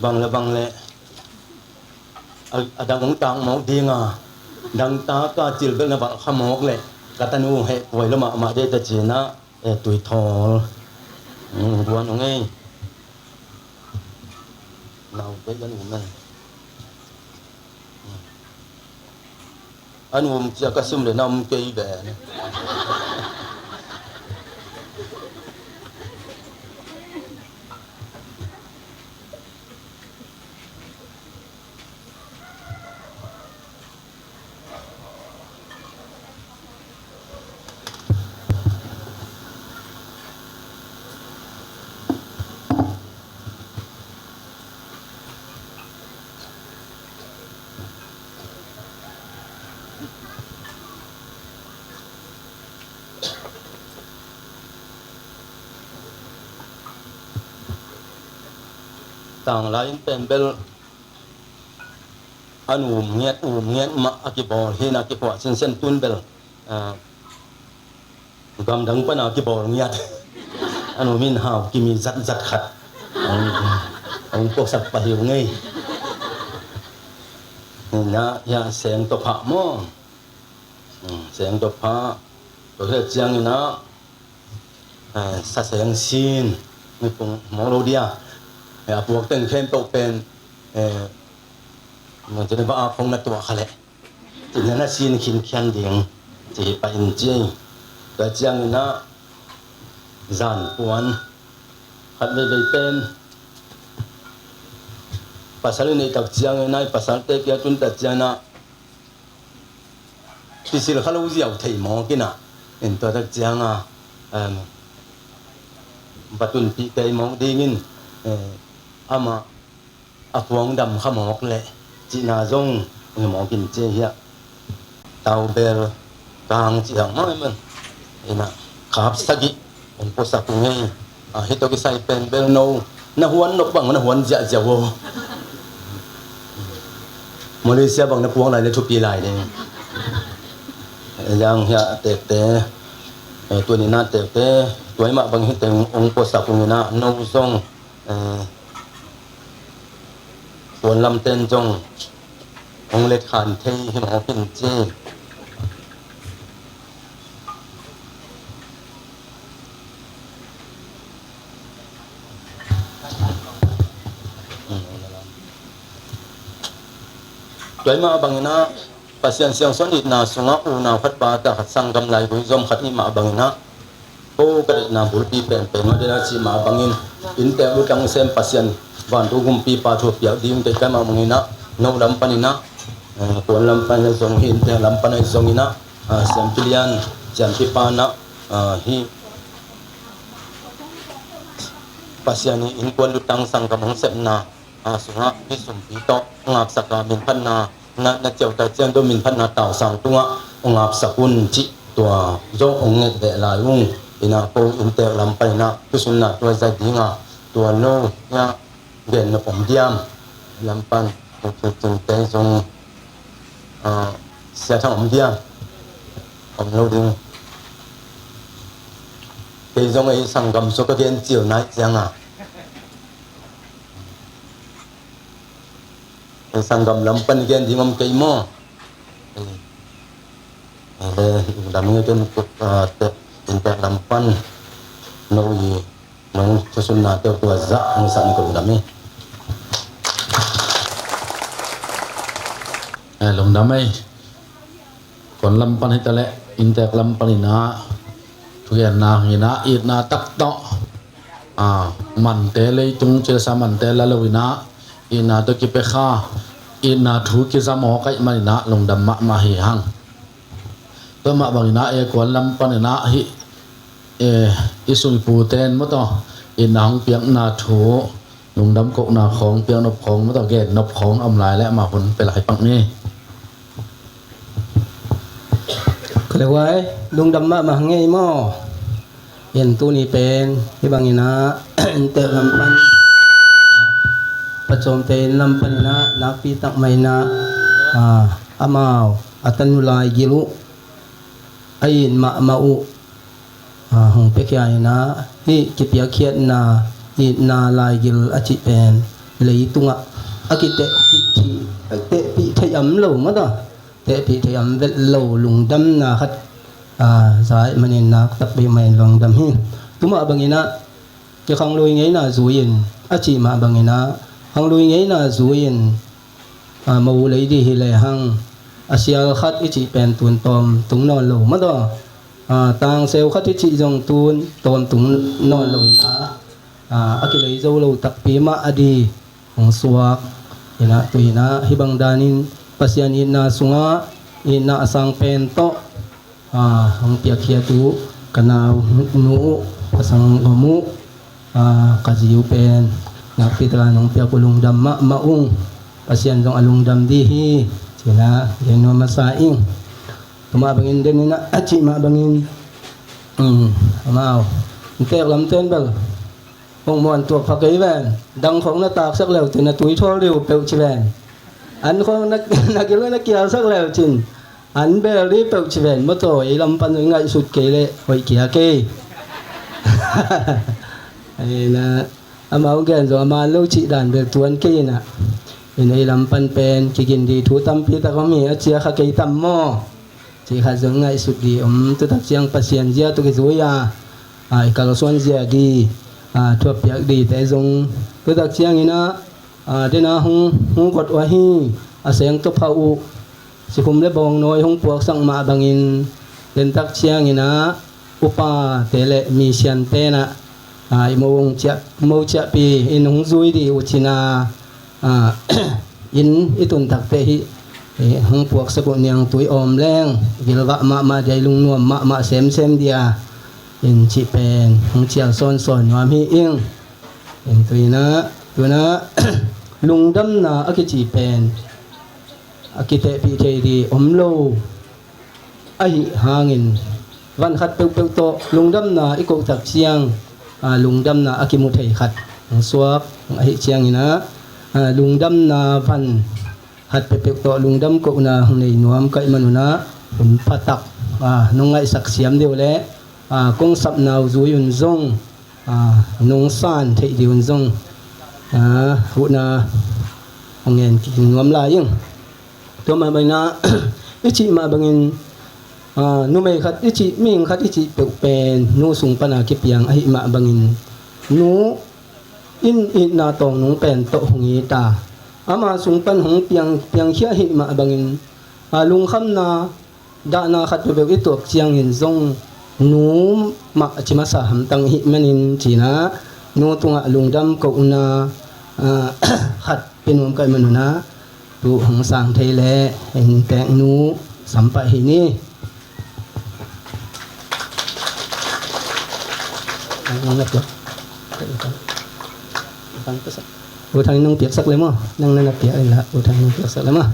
บังละบังเลยดังต่างหมอกดีงาดังตากาจิลเบลนะบังขมอกเลยกตันูให้ป่วยแล้วมาได้แต่เจนะตุยทอดวนองไงเราไปยันหุ่นนั่นอันหุ่นจะกระซุ่มเลยน้ำเกยแบบ ต่างหลายเป็นเบลอันอุ่มเงียดมาอากิบอลเฮนักิบอลเส้นตุนเบลกำดังปนากิบอลเงียดอันอุ่มินหาวกิมีจัดขัดองพวกสัตว์ปะหิวไงนี่นะยาเสียงตัวผาหม้อเสียงตัวผาตัวเรื่องเจียงนี่นะสัตว์เสียงซีนไม่ปงโมโลเดียพวกเต็งเข้มโตเป็นมันจะได้ว่าฟงนัดตัวเขาแหละจีนั้นซีนขินเขียนเดียงจีไปอินจีแต่เจียงนี่นะจานปวนหัดเลยเป็นภาษาในตักเจียงนี่ภาษาเตกียจุนตักเจียงนะพิสิลเขาเราเจียวไทยมอกินะเห็นตัวตักเจียง batun pi kai mong dingin ama apuang dam khamok le chi na zong mong kin che hiya tau ber kang chi ang mai man ina khap sagi on posa ku ngai hito ki sai pen bel no na huan nok bang na huan ja ja wo Malaysia bang na puang lai le thu pi lai de yang hiya te teตัวนี้น่าเตะตัวมาบางทีแต่องค์ปสักตรงนี้นะน้องทรงส่วนลำเต้นจงองค์เล็กขันเที่ให้หมอพินเจ้ตัวมาบางทีนะpasien siang sonit na sunga una khat ba ta khat sang gam lai bui zom khat ni ma bangina ko ka na bul pi pen pen ma dena chi ma bangin in te lu tang sem pasien van tu gum pi pa tho pia dim te ka ma mangina no lam panina ko lam pan zong hin te lam pan zong ina sem pilian jam pi pa na hi pasien ni in kon lu tang sang gam hong sem na sunga pi sum pi to ngap sakka min pan na na chiều ta chiang do min phan na tao sang tunga ongap sakun chi tua zo onget de lai ung ina ko inte lam pai na kusun na tua za dinga tua no ya gen na pom diam lam pan chung te zong sia thang om diam om no ding te zong ai sang gam so ka gen chiều nai chiang sanggam lampan gen di ngom kai mo dam nge ten te inter lampan no yi no susun na te tua za ng san ko dami long damai kon lampan hitale inter lampan ina thuyan na hina it na tak to man te le tung che sa man te la lowina ina to ki pe kha ina thu ki za mo kai mai na long dam ma hi hang to ma bang na e kon lam pan na hi isul pu ten mo to inang piang na thu long dam ko na khong piang nop khong mo to ge nop khong om lai la ma hun pe lai pak niก็เลยว่าลุงดำมาไงหม้อเห็นตัวนี้เป็นที่บางนะเตะลำปันประจมเตะลำปันนะนักปีตักไม่นะอามาวอัตันุลายกิลุไอ้มาอุหงเปียนะที่กิเปียเขียนนะอีนาลายกิลอจิเป็นเลยตุงะอากิเตะปีทยำเหลวมั้งต่อเตะปีทยำเวลเหลวลุงดำนะฮัดสายมันนี่นักตักไปไม่ลงดำหินตุมาบางอีนะจะขังลุยไงนะจูยินอาจิมาบางอีนะขังลุยไงนะจูยินมาวุเลยดีฮิเลหังอาเซียขัดอิจิเป็นตุนตอมตุงนอนเหลวมั้งต่อต่างเซลขัดอิจิจงตุนตอมตุงนอนเหลวนะอากิเลยจูเหลวตักปีมาอดีของสวกอีนะตุยนะฮิบังดานินpasien ina sunga ina asang pento ang piakya tu kana nu asang mu kajiu pen napitra nong piakulung dam maung pasien dong alung dam dihi sila geno masaing tumabangin din ina achi mabangin amao intek lam ten bel hong mon tuak phakai ven dang khong na tak sak lew tin na tui thol riu peu chi ven anh không nakilo na kia sắc leo chin anh bé đi bèo chỉ về mất rồi làm pan ngay sụt kế lệ hồi kia kê là ông kêu rồi mà lâu chị đàn về tuần kê nè này làm pan pen chỉ kiến đi thu tâm pi ta có mi chia khá cây tâm mò chỉ khá giống ngay sụt đi tôi tập chiang pasien dia tôi cái dối kalau suan dia đi thuốc biak đi tại giống tôi tập chiang ina đây là hung quật wahi aseng to phau si kum le bong noi hung puak sang ma bangin den tak chiang ina upa tele mi sian te na mo cha pi in hung zui di uchina in itun tak te hi hung puak sa ko niang tui om leng gilwa ma dai lung nuam ma sem dia in chỉ pen hong chiang son son ngam hi ing in tui na lung dam na aki chỉ pen aki te pi te di om lo ai hangin van khat pe pe to lung dam na iko tak chiang lung dam na aki mu thei khat suak ai chiang ina lung dam na van hat pe pe to lung dam ko na nei nuam kai manuna un patak nong ngai sak siam deu le kong sap nau zu yun zong nong san thei diun zong hu na ngen ki nuam la yung to ma bai na ichi ma bangin nu mai khat ichi ming khat ichi pe pen nu sung pana ki piang ai ma bangin nu in na tong nong pen to hungi ta ama sung pan hong piang khia hi ma bangin lung kham na da na khat be itok chiang in zong nu ma chima sa ham tang hi manin china nu tunga lungdam ko una khat pinum kai manuna tu hong sang thei le en teng nu sampa hi ni ang nak ko tang pasak u thang nong piak sak le mo nang na piak ai la u thang nong piak sak le mo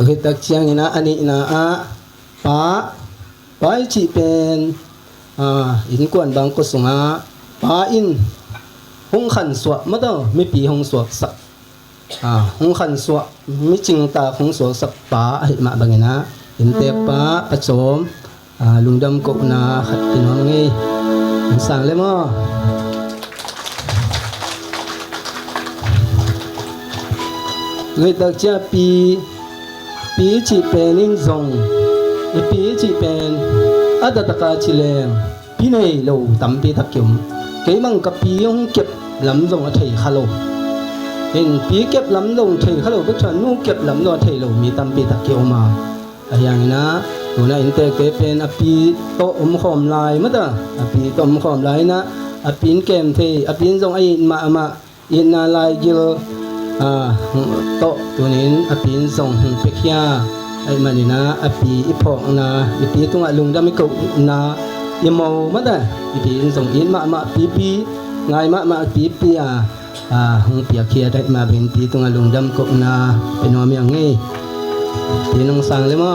to hit tak chiang ina ani na pa chi pen in kwan bang ko sunga pa in hong khan swa ma do mi pi hong swa sak hong khan swa mi ching ta hong swa sak pa ai ma bangina in te pa pachom lungdam ko na khat pinom ngi sang le mo người ta chia pi chỉ pen in zong pi chỉ pen ada taka chileng pi nei lo tam pi takyum ke mang ka pi yong kep lam zong a thei khalo in pi kep lam zong thei khalo be chan nu kep lam lo thei lo mi tam pi takyum ma ayang na tuna inte ke pen a pi to khom lai ma da a pi to khom lai na a pin kem thei a pin zong ai ma in na lai gil to tunin apin zong pe khia ai manina api ipok na ipi tunga lungdam ko na yemo mada ipi zong in ma pi ngai ma pi hung pia khia dai ma bin pi tunga lungdam ko na penom yang ngi tinong sang le mo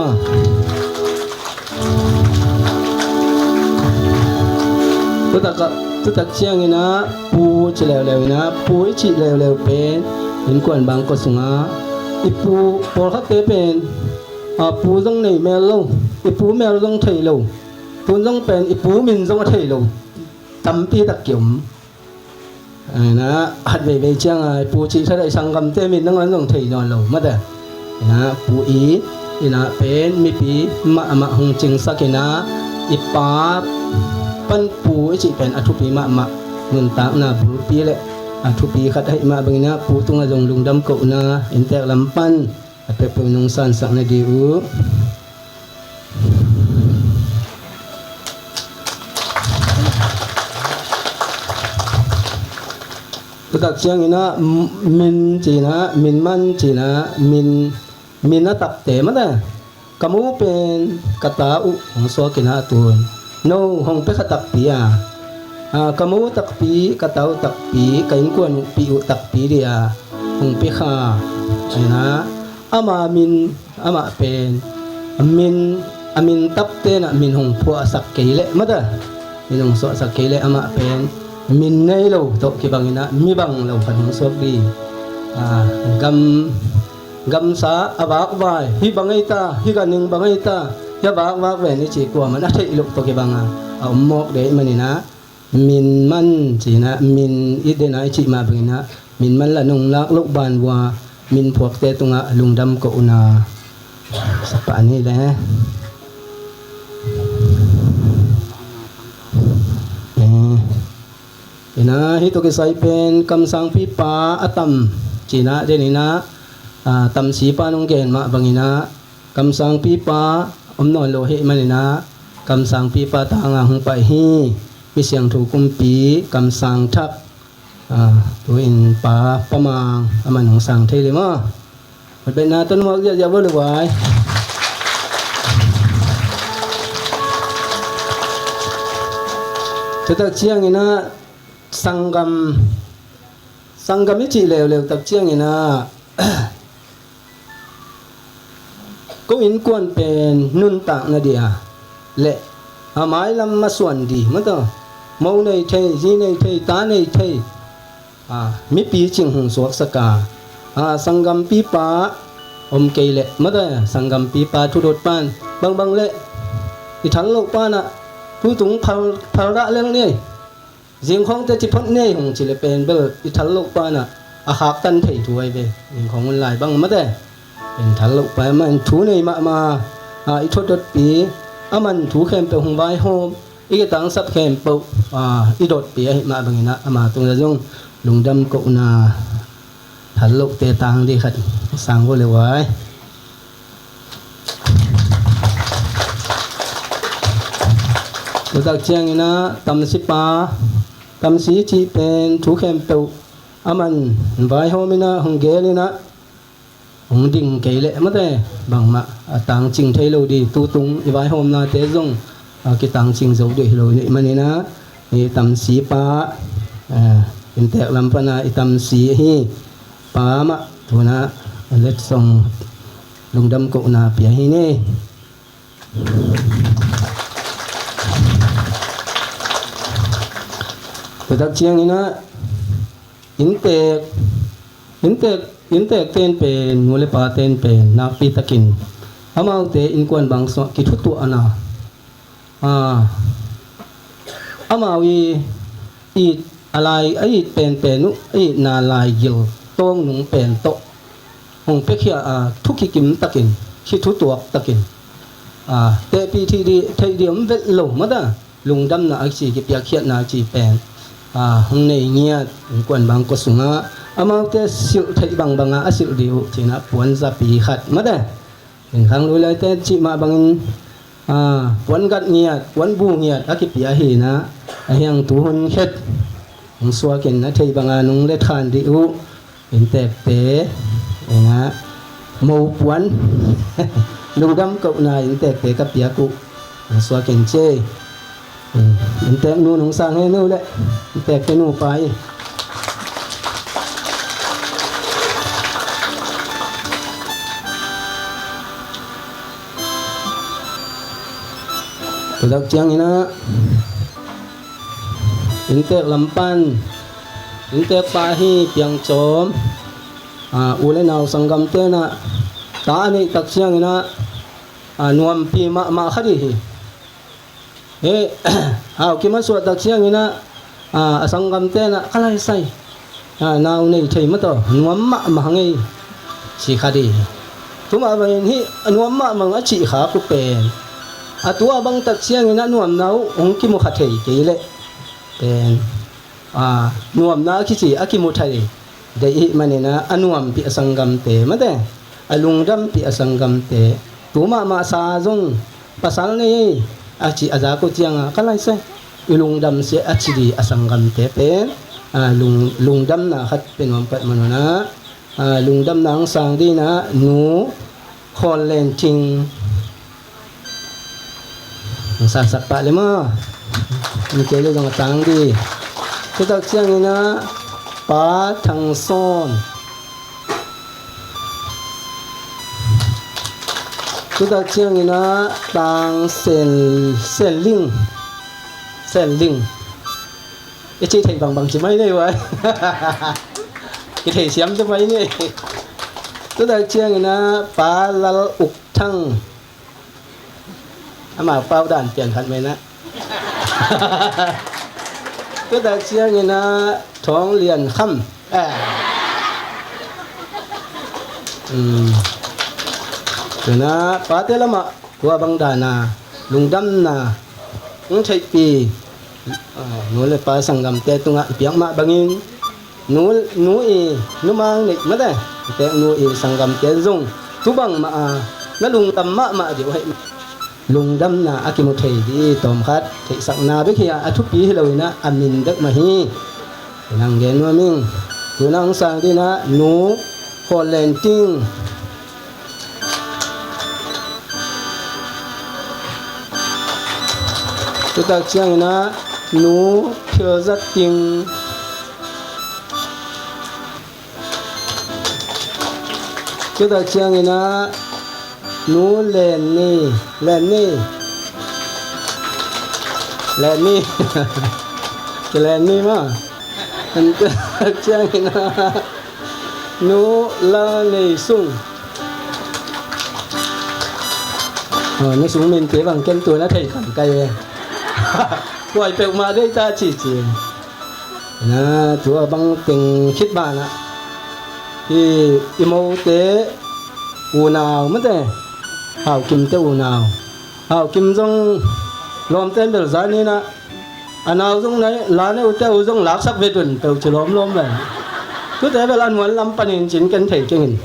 tu tak chiang ina pu chilew ina pu chi lew pen in kwan bang ko sunga ipu por khat te pen pu jong nei mel lo ipu mel jong thei lo tun jong pen ipu min jong thei lo tam pi tak kyum na hat ve chiang pu chi sa dai sang gam te min nang an jong thei non lo ma da na pu ina pen mi pi ma hong ching sakina ipa pan pu chi pen athu pi ma nun ta na bu pi le thu pi khat hai ma bangina pu tunga jong lungdam ko na intek lampan ape pe nong san sak na di u tak chiang ina min china min man china min na tak te ma da kamu pen kata u hong so kina tun no hong pe khatak pia kamu tak pi katau tak pi kain kuan pi u tak pi dia hong pi kha aina ama pen amin tap te na min hong phua sak keile mada min hong so sak keile ama pen min nei lo to ki bangina mi bang lo kan so di gam sa awak vai hi bangai ta hi ganing bangai ta ya wak ve ni chi kwa man a thei lo to ki banga mok de manina min man china min idena chi ma bangina min man la nong lak lok ban wa min phok te tunga lungdam ko una sapa ni le ina hito ke sai pen kam sang pi pa atam china denina tam si pa nong gen ma bangina kam sang pi pa non lo he manina kam sang pi pa ta nga hung pa hi mi siang thu kum pi kam sang thak tu in pa pamang aman hong sang thei le ma ben na ton mo ya bo le wai จะตักเชียงนะสังกัมไม่จีเร็วตักเชียงนะก็อินกวนเป็นนุนตักนาเดียเละหามายลำมาส่วนดีมั้งต่อมองในไทยจีในไทยตาในไทยมีปีจิงหงสวกสกาสังกัมปีปาอมเกยเละมั้งต่อสังกัมปีปาทุรดปานบางเละที่ทั้งโลกปานะผู้ถุงพาระเรื่องนี้ยิงของจะจิพดเนี่ยของจิเลเป็นเบอร์ที่ทั้งโลกปานะหักตันไทยถวยไปยิงของมันหลายบางมั้งต่อเป็นทั้งโลกไปมันถูในมาอีทดปีมันถูเข้มไปหงใบโฮมอีกตั้งสับเข้มไปอีดดปีมาบางนะมาตรงนั้นยงลุงดำกุนาทันโลกเตตังดีขัดสั่งก็เลยไว้ตัวตักเชียงนะตำสิปาตำสีจีเป็นถูเข้มไปมันใบโฮมินะหงเกลีนะหงดิ่งเกลเลยมั้งแต่บางมาต่างจิงไทยเราดีตูตุงอีไว้โฮมนาเตจงกิต่างจิงโจดีเราเนี่ยมันนี่นะนี่ตำสีปาเป็นแต่ลำปนาอีตำสีฮีปามะทุนะเล็ดส่งลุงดำกุนาเปียฮีนี่ไปตักเชียงนี่นะอินเตกเต้นเป็นงูเลปาเต้นเป็นนักปีตะกินอามาเตอินกวนบางส่วนกิทุตัวอันน่ะอามาวีอีอะไรไอ้เป็นนุไอ้นาลายยิลต้งหนุ่งเป็นโตหงเปขี้ทุกขี้กิมตะกินขี้ทุตัวตะกินเตปีที่ดีไทยเดียมเวทลงมาด้ลุงดำน่ะไอ้จีกิเปียเขียนน่ะจีเป็นหงในเงียอินกวนบางก็สุงะอามาเตสิลไทยบางสิลดิวจีน่ะปวนจะปีขัดมาด้เป็นครั้งรู้เลยเตจิมาบางปวนกัดเงียปวนบูเงียอากิเปียหีนะไอ้ยังตูหนเฮ็ดหงสัวกินนะไทยบางนุงเล็ดทานดิวเป็นแตกเตะนะโมปวนลุงดำกับนายเป็นแตกเตะกับเปียกุสัวกินเจเป็นแตกนู่นหงสร้างให้นู่นแหละเป็นแตกไปนู่นไปตัวเจียงนี่นะอินเตอร์ลำปันอินเตอร์ปาฮีเปียงโจมอุเลนาวสังกัมเตนะตานี่ตักเจียงนี่นะนวมปีมาขดีกิมาสวดตักเจียงนี่นะสังกัมเตนะขลายใส่นาวนี่ใช่มั้ยต่อนวมมาหังไงชีขดีทุกมาเป็นที่นวมมังอชีขากุเป็นตัวบางตักเชียงนี่นะนวมนาวองคิมุขัดเทยกี่เละเป็นนวมนาคิจิอากิมุไทยเดี๋ยวมันนี่นะนวมปีสังกัมเตมาแต่ลุงดำปีสังกัมเตตัวมาซาจงภาษาเนี่ยอาชีอาจากุเจียงก็ไล่เสลุงดำเสียอาชีดีสังกัมเตเป็นลุงดำนะขัดเป็นวันปัดมันนะลุงดำนางสังดีนะหนูคอนเลนทิงสักปะเลยมั้งมีเกลือตรงตังดีที่ตักเชียงนี่นะป้าทางซ้อนที่ตักเชียงนี่นะตังเส้นลิงไอ้ที่ไทยบางจะไม่ได้ไว้ไอ้ไทยเสียมจะไม่นี่ที่ตักเชียงนี่นะป้าละอุกทั้งมาเป้าด่านเปลี่ยนคันไหมนะก็แต่เชียงนี่นะท้องเรียนค่ำเดี๋ยวนะป้าเตละมาตัวบังดานาลุงดำนาลุงใช้ปีหนูเลยป้าสังกำเตตุงะเปียกมาบังอินหนูมังนี่มาได้แต่หนูสังกำเตจงทุบังมาแล้วลุงดำมาเดี๋ยวให้ลุงดำนาอากิมุเทดีตอมคัดเทสักนาเบคีอาทุปีให้เรานะอามินเด็กมาฮีนางเกนว่ามิงตัวนางสังดีนะหนูคอลเลนติ้งตัวตักเชียงนะ nú chưa rất tiếng cái đặc trưng này nó nú lên ni cái lên ni mà anh đặc trưng này nó nú la lì sung nó xuống mình kế bằng kem tuổi nó thầy khẳng cây quay bèo mà đây ta chỉ nè chúa bằng tình khít bàn ạ thì imo tế u nào mất rồi hào kim tế u nào hào kim dông lom tên được giá ni nè anh nào dông đấy lá này tế u dông lá sắc về tuần tàu chỉ lom vậy cứ thế về lan muốn làm panin chín cân thầy kinh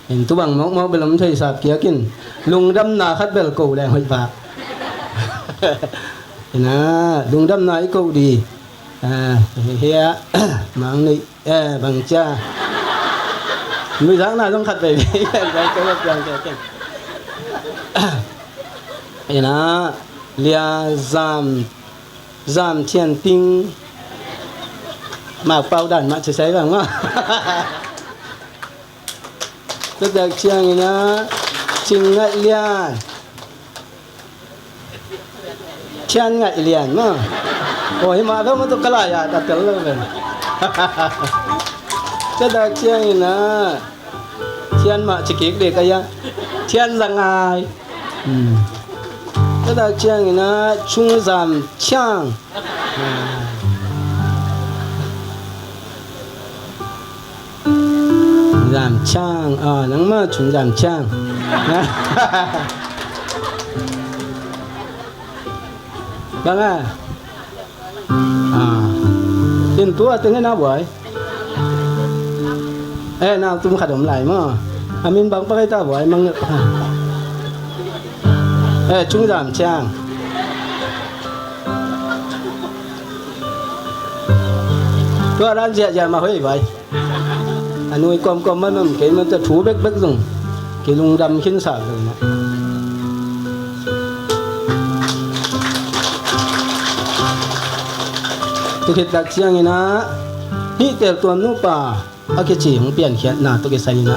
hình tu bằng móc về làm thầy sạp kia kinh lùng đâm na khát bèo cổ đèn hơi vạc nè lùng đâm na câu đi hia mang này bằng cha nuôi dáng nào trong khát về cái cái nè lia giảm tiền tinh mà bao đàn mà chỉ thấy bằng á rất đặc trưng nhá chinh ngại liền chân ngại liền mà ôi mà đâu mà tôi cái lại à đặt cái lên vậy rất đặc trưng nhá chân mà chỉ kịp để cái ya chân rằng ai rất đặc trưng nhá trung giảm chăng giảm trang nắng mà chúng giảm trang vâng tiền tua tiếng nào vậy nào tung khát ổn lại mà mình bằng cái ta vậy mang ngược chúng giảm trang tua đang dè mà hơi vậy nuôi com mất cái nóจะถูเบ็กdùng cái lùng đâm khiến sả rồi mà tôi hiện đặc trưng này na hít tiểu tuần nụ pa ở cái chỉ không biển hiện na tôi cái sai na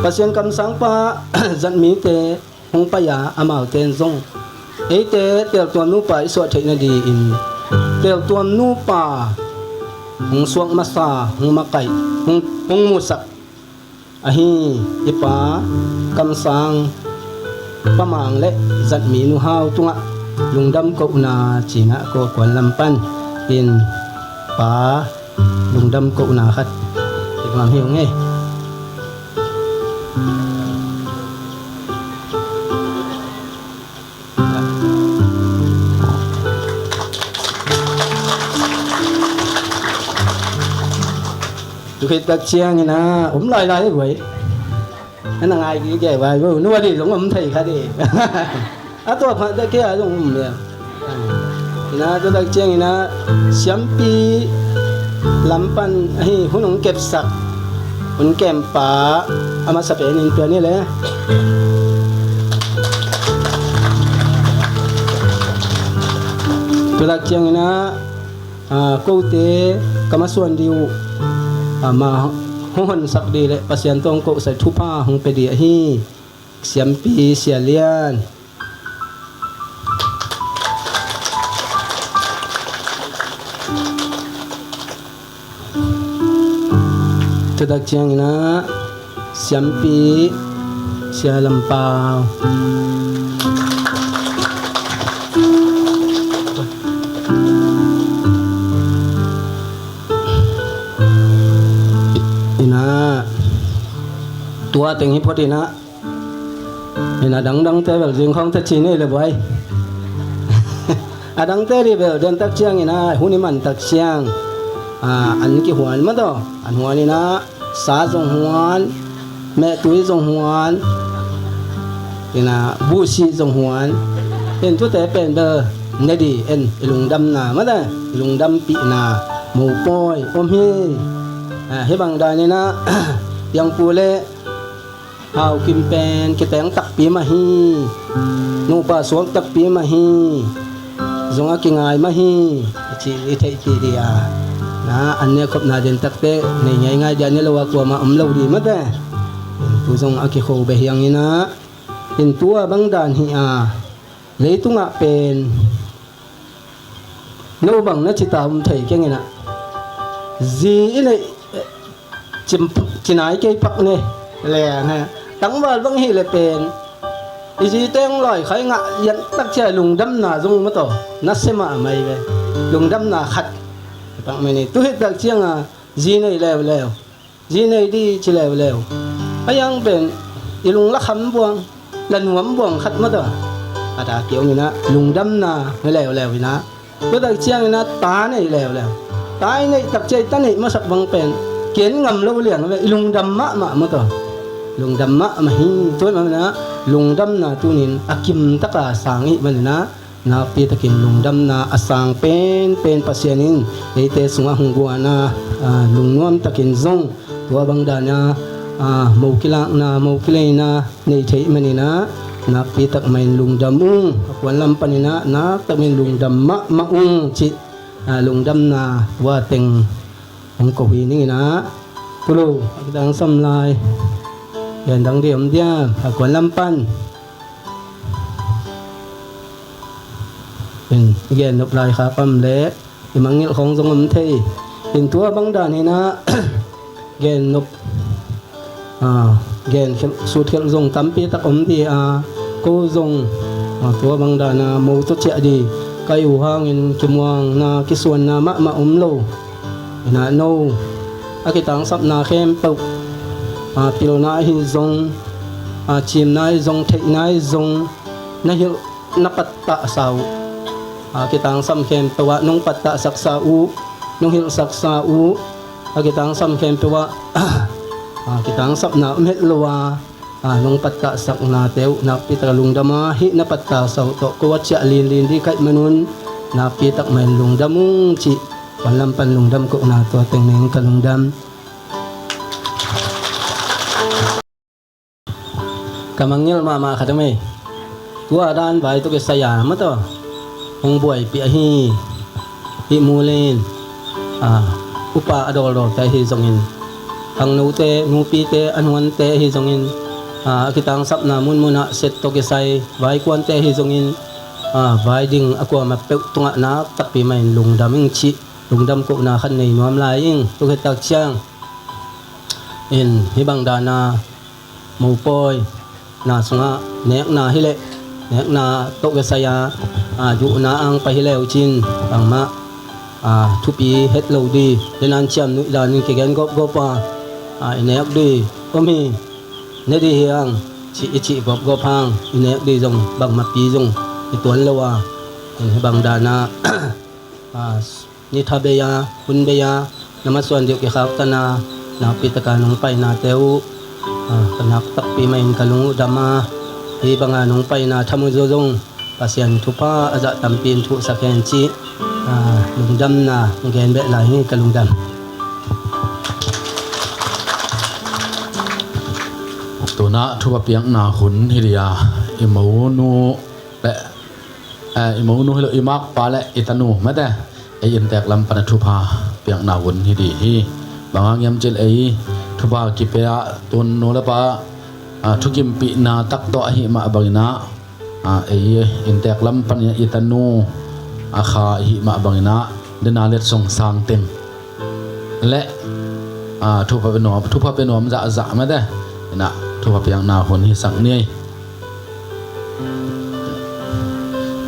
pasien cầm sáng pa dẫn mí te không pa ya amao ten zong ấy te tiểu tuần nụ pa iso thấy na đi in tiểu tuần nụ pa hong suang masa hong makai hong musak ahi ipa kam sang pamang le zat mi nu hau tunga lungdam ko na china ko kwan lampan in pa lungdam ko na khat ikmam hiu nge khi đặc chiang na lại vậy anh là ai cái vậy vậy nó đi giống thầy khai đi tôi phải cái kia giống vậy na tôi đặc chiang na xiêm pi làm pan hay hun ông kẹp sạc hun kem pa ama sắp đến in tuần nàyเลยtôi đặc chiang na câu tế kamasuan diu mà hôn sắc đi lệ pasien tông cậu sẽ thu pa hong pe dia hi xiêm pi xia lian tôi đặc trưng na xiêm pi xia lam pao tua tình hiệp hội na là đắng tê vào riêng không thật chỉ này là vậy đắng tê đi vào đơn tác chiang na hôn ni man tác chiang anh cái hoan mà đó anh hoan ni na sa dòng hoan mẹ túi dòng hoan thì là bu si dòng hoan hiện chút tế bền bờ này đi en lùng đâm na mà đó lùng đâm bị na mù poi ôm hi hết bằng đài này na yang pule hào kim pen cái tiếng tắc pía mà hi nụ pa xuống tắc pía mà hi zong a ki ngai ma hi chi i thei ki dia na an ne khop na den tak te nei ngai ngai dia ne lo wa ko ma lo di ma te tu zong a ki kho be hiang ina in tua bang dan hi a leitunga pen no bang na chita um thei ke ngina ji ile chim chinai ke pak ne le na tang wal bang hi le pen ji teng loi khai nga yan tak che lung dam na zong ma to na sema mai ve lung dam na khat pak me ni tu het tak chiang a ji nei lew lew ji nei di chi lew lew ayang pen ilung la kham buang lan nuam buang khat ma to ada kiau ni na lung dam na lew lew na tu tak chiang na ta nei lew lew ta nei tak che ta nei ma sak bang pen kiến ngầm lâu liền vậy lùng đâm mạ mà to lùng đâm mạ mà hình tôi mà na lùng đâm na tu nín akim tất cả sáng ý mà na pi takin lùng đâm na asang pen pasienin ấy te sunga hung gua na lùng nuam takin zong tua bang da na màu kilai na nei thấy mà na pi tak main lùng đâm quan lam panina na tak main lùng đâm mạ chị lùng đâm na wa teng ông cầu hi ni na tulo đang xâm lai hiện đang điểm dia quan lam pan hiện nộp lại khá pam lệ thì mang nghĩa không giống âm thi hiện tua băng đàn này na hiện nộp hiện suốt hiện dùng tắm pi tắc ấm thì cô dùng tua băng đàn màu tốt trẻ đi cây u hang in kim wang na cái xuân na mạ lâu na no aki tang sap na khem pau pil na hi zong chim na zong thei na zong na hi na patta sau aki tang sam khem pawa nong patta saksa u nong hil saksa u aki tang sam khem pawa aki tang sap na met lowa nong patta sak na teu na pitra lungdama hi na patta sau to ko cha lin di kai manun na pitak main lungdamung chi Palam pan lungdam ko na to teng neng kalungdam kamangil mama khatame tua dan bai to ke saya ma to ong boy pi hi mulin upa adol do tai hi zongin ang nu te nu pi te anwan te hi zongin kitang sap na mun muna set to ke sai vai kwan te hi zongin vai ding akwa ma pe tunga na tak pi main lungdaming chi lungdam ko na khan nei nuam lai ing tu het tak chiang in hi bang da na mo poi na sunga nek na hi le nek na to ke saya ju na ang pa hi leu chin bang ma thu pi het lo di denan chiam nu dan ke gen go pa nek di omi ne di hiang chi go phang nek di jong bang ma pi jong i tuan lawa in hi bang da na ni thabeya hunbeya namaswan dio ke khak tana na pitaka nong pai na teu kanak tak pi main kalung dama hi banga nong pai na thamu zojong pasian thupa aja tampin thu sakhen chi lungdam na gen be la hi kalungdam tuna thupa piang na hun hiria imonu le imonu hilo imak pale itanu mate ai in tek lam pan thupa piang na hun hi di hi bang yam chel ai thupa ki pe tun no la pa thukim pi na tak to hi ma bangina ai in tek lam pan itanu kha hi ma bangina dena let song sang tem le thupa pe nom za ma de na thupa piang na hun hi sang ni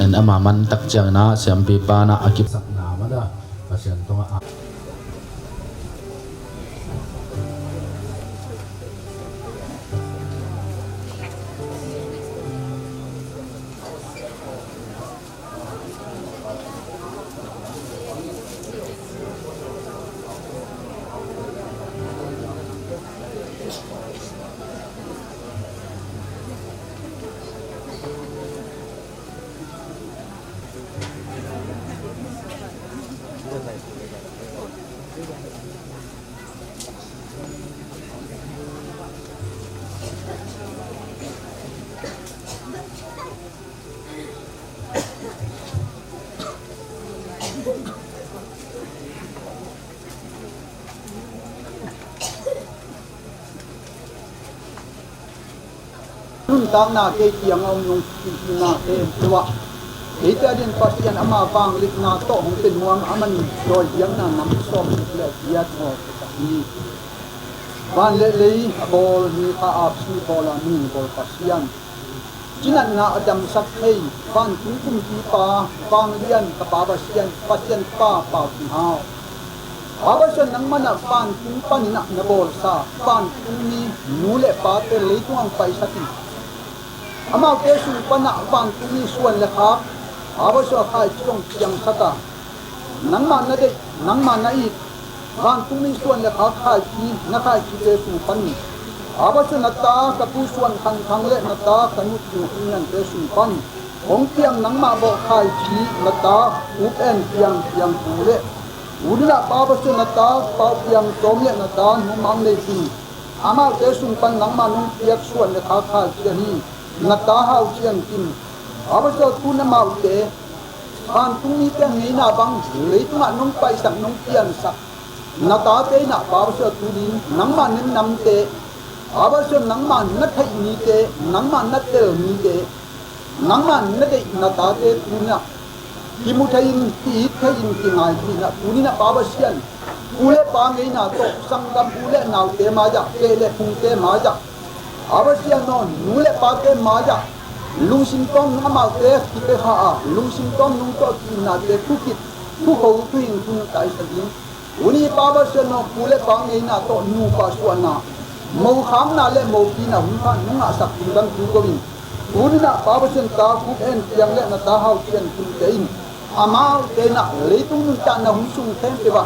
en ama man tak chang na siam pi pa na akip sak na ma da pasien to tang na ke tiang om nung na ke tuwa ita din pasian ama bang lik na to hong tin muang aman roi yang na nam som le ya to ni ban le le bol ni ka ap si bola ni bol pasian jinan na adam sak hei ban kum kum ki pa bang lian ka pa pasian pa pa ki hao Abasan nang mana pan kum panina na bol sa pan kum ni nule pa te le tuang pai sati ama ke su pana pan kum ni suan le kha abaso khai chong yang sata nang ma na de nang ma na i pan kum ni suan le kha khai ki na khai ki te su pan ni abaso na ta ka pu suan khan thang le na ta kanu tu ngan te su pan ong tiang nang ma bo khai ki na ta u en tiang tu le Udina baba se nata pau yang tom le nata nu mang le sin ama te sung pan nang ma nung tiak suan le kha kha che hi nata hau chiang kim aba so tu na mau te an tu ni te ngai na bang le tu ma nung pai sak nung tian sak nata te na baba so tu din nang ma nin nam te aba so nang ma na thai ni te nang ma na te ni te nang ma na de nata te tu na Kimutayin ki thayin ki ngai ki na punina baba sian ule pa ngai na to sangam ule nau te ma ja ke le phung te ma ja aba sian non nule pa te ma ja lung sin tong na ma te ki te ha a lung sin tong nung to ki na te tu ki tu ho tu in tu tai sa din uni baba sian no ule pa ngai na to nu pa suan na mo kham na le mo ki na hun pha nung a sak tin dang tu ko bin punina baba sian ta ku en tiang le na ta hau chian tu te in amau te na leitung nun ta na husung ten te ba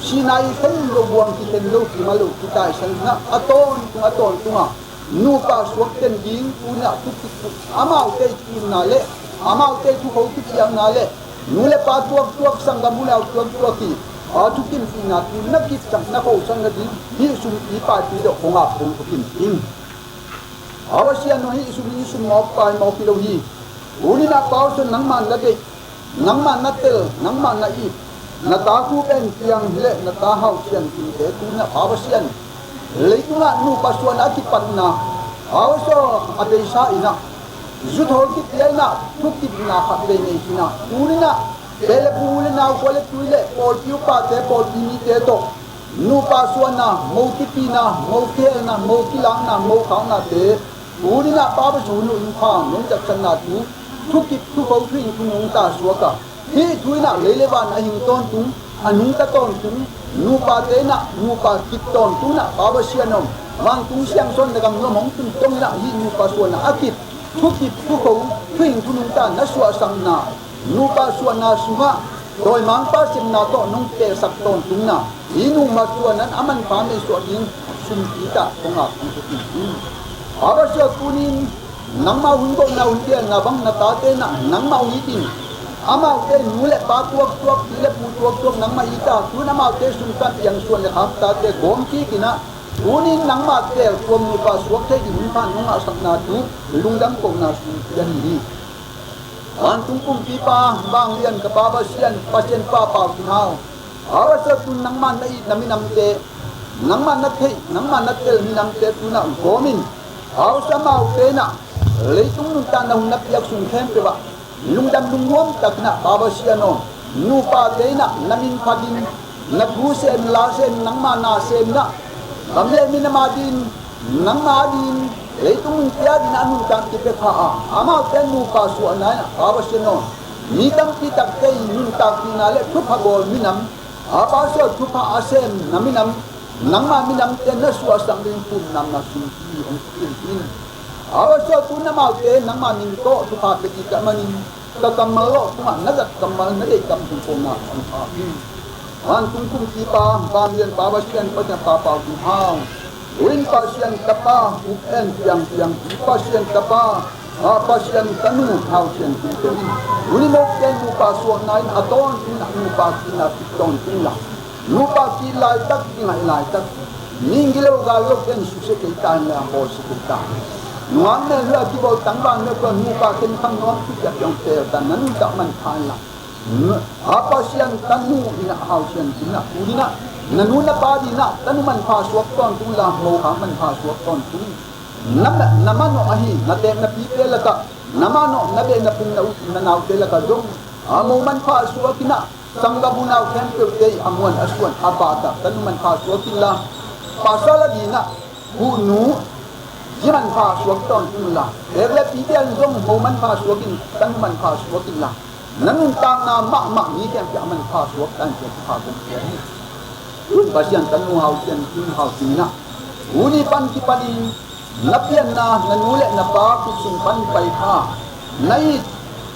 sinai ten lo buang ki ten lo ki malu ki tai san na aton tunga nu pa suak ten ding una tu amau te ki na le amau te tu ho ki yang na le nu le pa tuak sangam bulau tuak ki a tu kim fi na tu na ki sang na ko sang na di hi sum i pa ti do ko nga pung ko kim in awasian no hi sum mo pa mo ki lo hi uni na pa so nang man la de nang man na tel nang man na i na ta ku ben tiang le na ta hau chian ki te tu na awasian le tu na nu pa suan ati pat na awaso ate sa ina zu thol ki te na thu ki na khat le nei ki na tu na bele pu le na ko le tu le pol piu pa te pol pi ni te to nu pa suan na mo ti pi na mo ke na mo ki lang na mo khang na te tu na pa ba su nu in khang nong jak chan na tu thu ki thu ho thu in nong ta suwa ka hi thu na le le ban a hing ton tu anung ta ton tu nu pa te na nu pa ki ton tu na pa ba sia nom mang tu siang son da gam no mong tu tong na hi nu pa suan na akit thu ki thu ho thu in thu nong ta na suwa sang na nu pa suan na sunga doi mang pa sim na to nong te sak ton tu na inu ma suan nan aman pa me suan yin sum ti ta ko nga ku ti aba sia kunin nang ma hun ko na hun dia na bang na ta te na nang ma hi tin ama te nu le pa tuak le pu tuak nang ma ita tu na ma te sum ta yang suan le khap ta te gom ki kina unin nang ma te kom ni pa suak te di hun phan nong a sak na tu lungdam ko na su yan ni an tung kum pi pa bang lian ka pa ba sian pa chen pa pa ki hao awa sa tu nang ma na i na mi nam te nang ma na te nang ma na tel mi nam te tu na gomin aw sa ma te na lấy chúng nung ta nông nắp yak sung thêm pe ba lung dam lung wom tak na baba siano nu pa te na namin padin na bu sen la sen nang ma na sen na bam le min ma din nang ma din lấy chúng tia din anu ta ti pe kha ama te nu pa su na baba siano mi tam ti tak te nun ta ti na le thu pha gol minam a pa so thu pha asen naminam nang ma minam te na su asang din pun nam na su ti ong tin awaso tu na mau te nang ma ning to tu pa pe ti ka manin ka kamal lo tu ma na gat kamal na de kam tu ko na an tung kum ti pa ba mian ba ba sian pa pa pa tu ha uin pa sian ka pa u en yang pa sian ka pa a pa sian tanu hau sian tu tu uni mo ken mu pa so nai aton tu na mu pa ki na ti ton tu la mu pa ki lai tak ki lai tak ningilo ga lo ken su se ke ta na bo su ta Nuang na hua ki bo tang bang na ko nu pa ken khang non ki ja yong te ta nan ta man khan la apa sian tanu ina hau sian ina udina nanu na pa di na tanu man pha suak ton tu la mo ha man pha suak ton tu namano ahi nate na pipe laka namano nabe na pung na naw te laka dong amo man pa suwa kina sanggabuna temple te amuan aswan abata tanuman pa suwa kila pasala dina hunu jiman pa suwa ton kila ele pipe an dong mo man pa suwa kin tanuman pa suwa kila nanung tang na ma ni ken ya man pa suwa tan ke pa ko ni basian tanu hau ken tin hau sina uni pan ki panin napian na nanule na pa kusung pan pai ha nai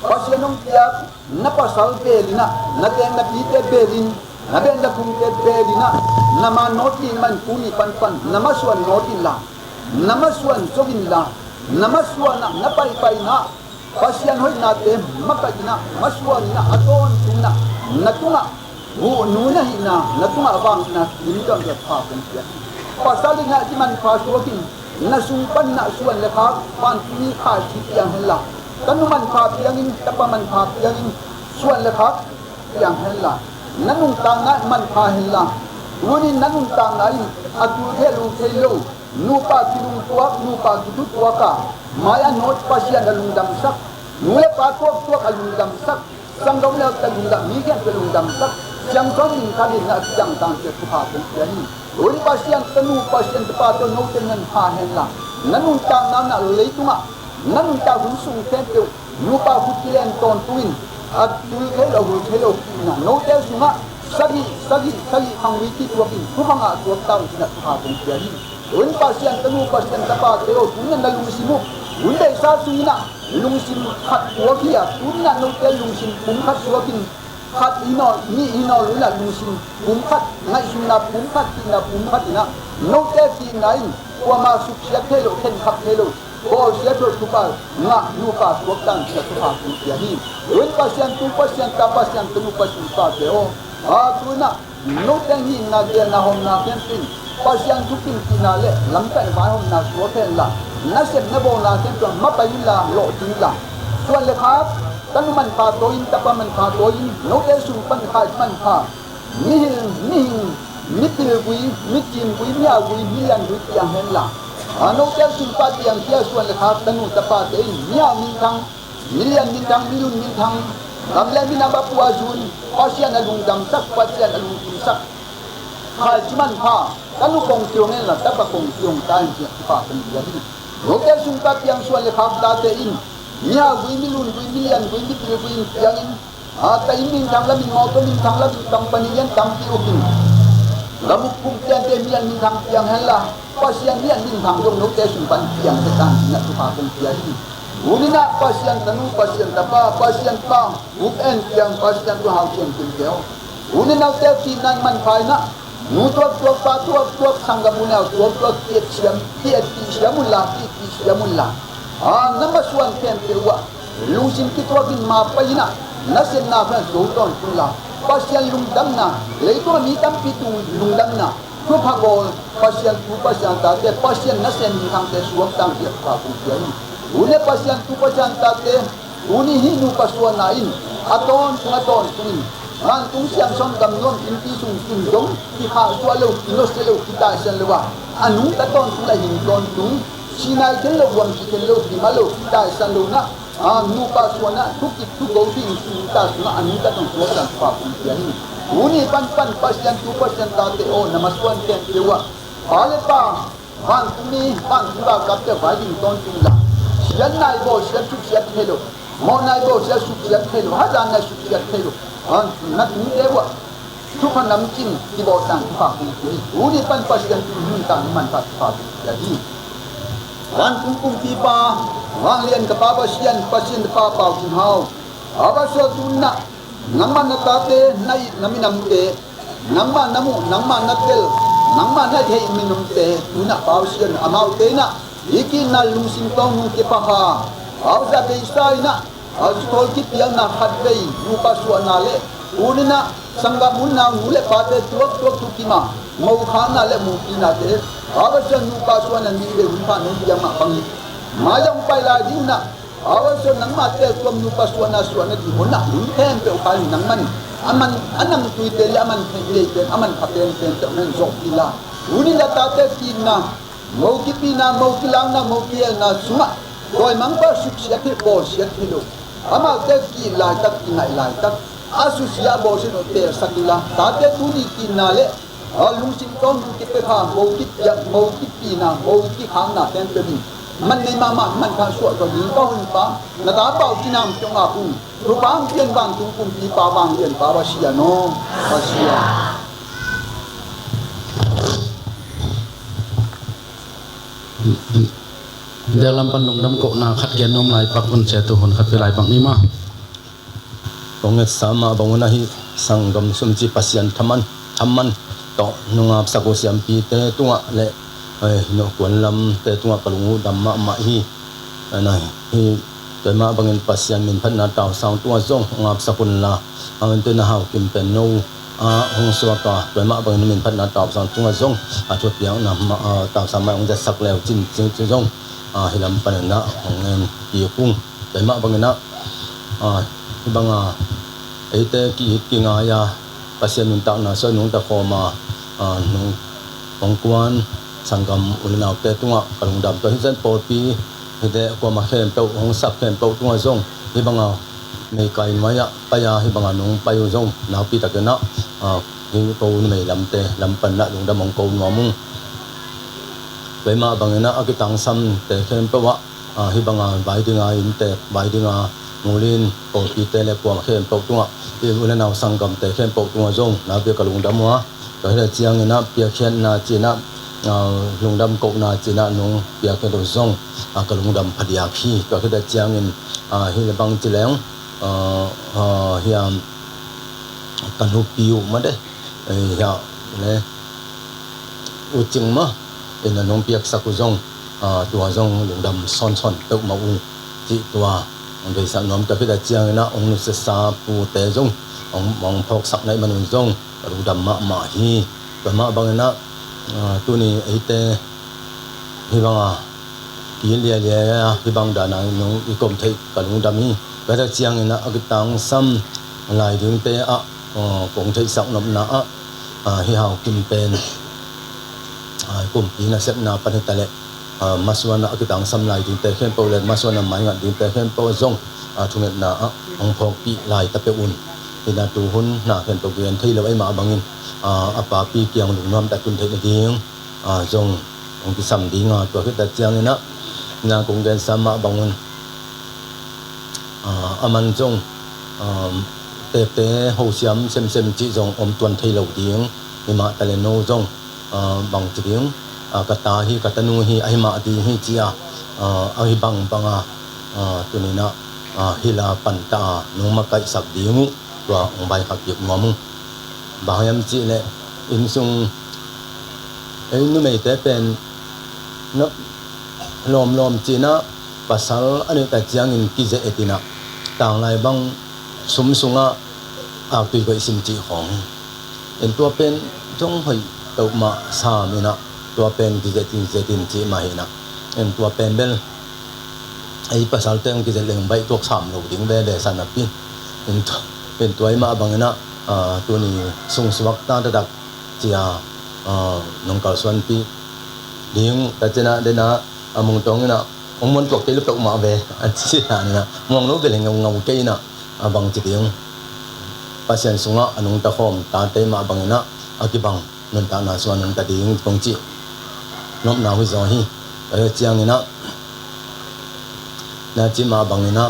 pasianong tiak napasal pelina nateng na pite belin naben na pumte belina nama notin man kuni pan namaswan notin la namaswan sogin la namaswan na napai pai na pasian hoi na te makajina maswan na aton tuna natunga bu nuna hina natunga bang na dinidam ke pa kun tiak pasal na jiman pasuakin nasumpan na suan lekha pan ni kha chi yang hela kanuman kha piangin tapaman kha piangin suan lekha yang hela nanung tanga man kha hela woni nanung tanga in atu thelu nupa kilung tuak nupa kitu tuaka maya not pasian dalung dam sak nule pa tuak alung dam sak sanggau la dalung dam mi kan dalung dam sak yang kami kali na yang tang ke tuha pun yani uri pasian tenu pasian tepato no dengan hahen la nanung tang na leituma nanung ta husung tempel nupa hutilen ton tuin atul hello na no tel sunga sagi hangwi ti tuakin tuhanga tuak tang na tuha pun yani uri pasian tenu pasian tepato tunan nalungsimu uri sa suina lungsim khat tuakia tunan no tel lungsim pum khat tuakin khat ino lula lungsim bumkhat ngai sunna bumkhat ina no te ti ngai kwa ma su sia thelo khen khap thelo ko sia to tupa nga nu pa tuktang sia tupa ku ya hi wen pasian tu pasian ta pasian tu pasian pa te o a tuna no te hi na dia na hom na ken tin pasian tu tin tinale lam ta ba hom na so ten la na se na bo na ken to ma pa yin la lo tin la suan le khap tanuman pa toin tapaman pa toin no te su pan kha man kha mitil bui mitin bui mia bui mian bui yang hen la ano te su pa yang dia suan le kha tanu tapa te mia min thang milian min thang milun min thang ramla min aba pu azun pasian alung dam sak pasian alung tim sak kha chiman kha tanu kong tiong en la tapa kong tiong tan ji pa tan dia ni no te su pa yang suan le kha ta te in Nya bui milun bui milian bui mitil bui yang in ta in thang la min mo to min thang la company yan tam pi ukin lamuk kum tian te mian min thang yang hela pasian mian min thang dong no te sun pan yang te tan na tu pa kum tia hi unina pasian tanu pasian tapa pasian pa uk en yang pasian tu hau chen kin keo unina te ti nan man phai na nu to pa to sangamuna to tiet siamulla ti siamulla number 1 ken terwa lungsin kitwa bin ma paina nasen na fan so ton pula pasian lungdam na leito mi tam pitu lungdam na ko phagol pasian tu pasian ta te pasian nasen mi thang te suam tang ye pa ku yan une pasian tu pasian ta te uni hi nu paswa na in aton tuin ran tung siang som dam non in ti sung tin dong ki kha swalo no selo kita san lewa anu ta ton tu la hin ton tung sinai ken lo wam ki ken lo di malo ta san lo na nu pa suana tu ki tu go ti su ta su na anu ta tong so ta pa pu ya ni uni pan pasian tu pasian ta te o namaswan ken lewa ale pa han tu ni pan tu ba ka te ba din ton tu la sian nai bo sian tu sian thelo mo nai bo sian su sian thelo ha jan na su sian thelo na tu te wa tu kan nam kin di bo tan pa pu ni uni pan pasian tu hun ta man pa ya ni wan kum ti pa wang lian ka pa sian pasien pa kin hau aba so tunna nangman na tate nai naminam te nangman namu nangman na tel nangman na thei minum te tuna pa sian amau te na iki na lungsin tong nu ke pa ha au za be sai na au tol ki piang na khat bei nu pa su na le unina sangamun na mule pa te tuak tu kima mau khana le mu pina te awasan nu pa su na ni le un pa nu yang ma pang mayang pai la din na awasan nang ma te tuam nu pa su na di hona un them pe pa nang man aman anam tu te le aman le te aman khaten te te men jok ila unina ta te tin na mau ki pi na mau ki lang na mau ki na sunga rồi mang ba suk sia ki bo sia ki lo ama te ki lai tak ki ngai lai tak asu sia bo si no te sakila ta te tu ni ki na le lung sin tom ki pe kha mau ki ya mau ki pi na mau ki khang na ten pe ni man nei ma man kha suat ko ni ko hun pa na ta pau ki nam chong a pu ru bang pian bang tung kum pi pa bang pian pa ba sia no ba sia dalam pandang kok na khat gen nom lai pak un che tu hon khat lai pak ni ma konget sama banguna hi sanggam sumji pasian thaman to nunga sako siam pi te tunga le no kwan lam te tunga kalungu damma ma hi anai hi te ma bangin pasian min phan na taw sang tunga zong ngap sakun la amen te na haw kim pen no hong suaka te ma bangin min phan na taw sang tunga zong a thot piang na ma taw sang ma ong ja sak lew chin zong hilam pan na ongen pi kung te ma bangina banga ite ki nga ya pasien nun ta na so nung ta khoma nung pongkwan sangam ulinaw te tunga kalung dam to hisan polpi hide ko ma khem to hong sap khem to tunga zong hi banga me kai maya paya hi banga nung payu zong na pi ta na hi ko ni me lam te lam pan na lung da mong ko ngomung ve ma bangena akitang sam te khem to wa hi banga bai dinga in te bai dinga ngulin polpi te le ko ma khem to tunga i ulinaw sangam te khem to tunga zong na pi kalung dam wa to he chiang ina pi khen na china lung dam ko na china nung pia ke do zong ka lung dam phadia khi to he da chiang in hi le bang chileng hiam kanu piu ma de ya le u ching ma in nung piak sa ku zong tua zong lung dam son to ma u chi tua ông thầy sang nom ta cái chiang na ông sẽ sa pu te zong ông mong phok sak nai manun zong ru dam ma hi ba ma bang na tu ni ite hi banga ki lia hi bang da na nong i kom thei ka lu dam hi ba ta chiang na agitang sam lai ding te kong thei sak nom na hi hau kim pen kum pi na set na pan ta le maswana akitang samlai din te khem po le maswana mai nga din te khem po zong thumet na ong phok pi lai ta pe un ina tu hun na khen to gen thei lo ai ma bangin apa pi kyang lu nom ta tun thei ding zong ong ki sam ding to ke ta chiang ina na kong gen sama bangun aman zong te ho siam sem chi zong om tuan thei lo ding ima ta le no zong bang chi ding kata hi katanu hi ai ma di hi chia ai banga tunina hila panta numa kai sak dingu to ong bai khak yek ngom bahayam chi le in sung ai nu mei te pen no lom chi na pasal ani ta chiang in ki je etina tang lai bang sunga tui ko sim chi hong en to pen jong hoi to ma sa mina tua pen ki zetin chi ma hina en tua pen bel ai pasal teng ki zeleng bai tok sam lo ding be san na pin en pen tuai ma bangena tu ni sung swak ta dak chia nong kal swan pi ding ta chena de na amung tong na ong mon tok te lu tok ma be a chi na na mong no beleng ngau ke na abang chi ding pasien sunga anung ta khom ta te ma bangena akibang non ta na swan non ta ding kong chi nom na hui zo hi chiang ina na chi ma bang ina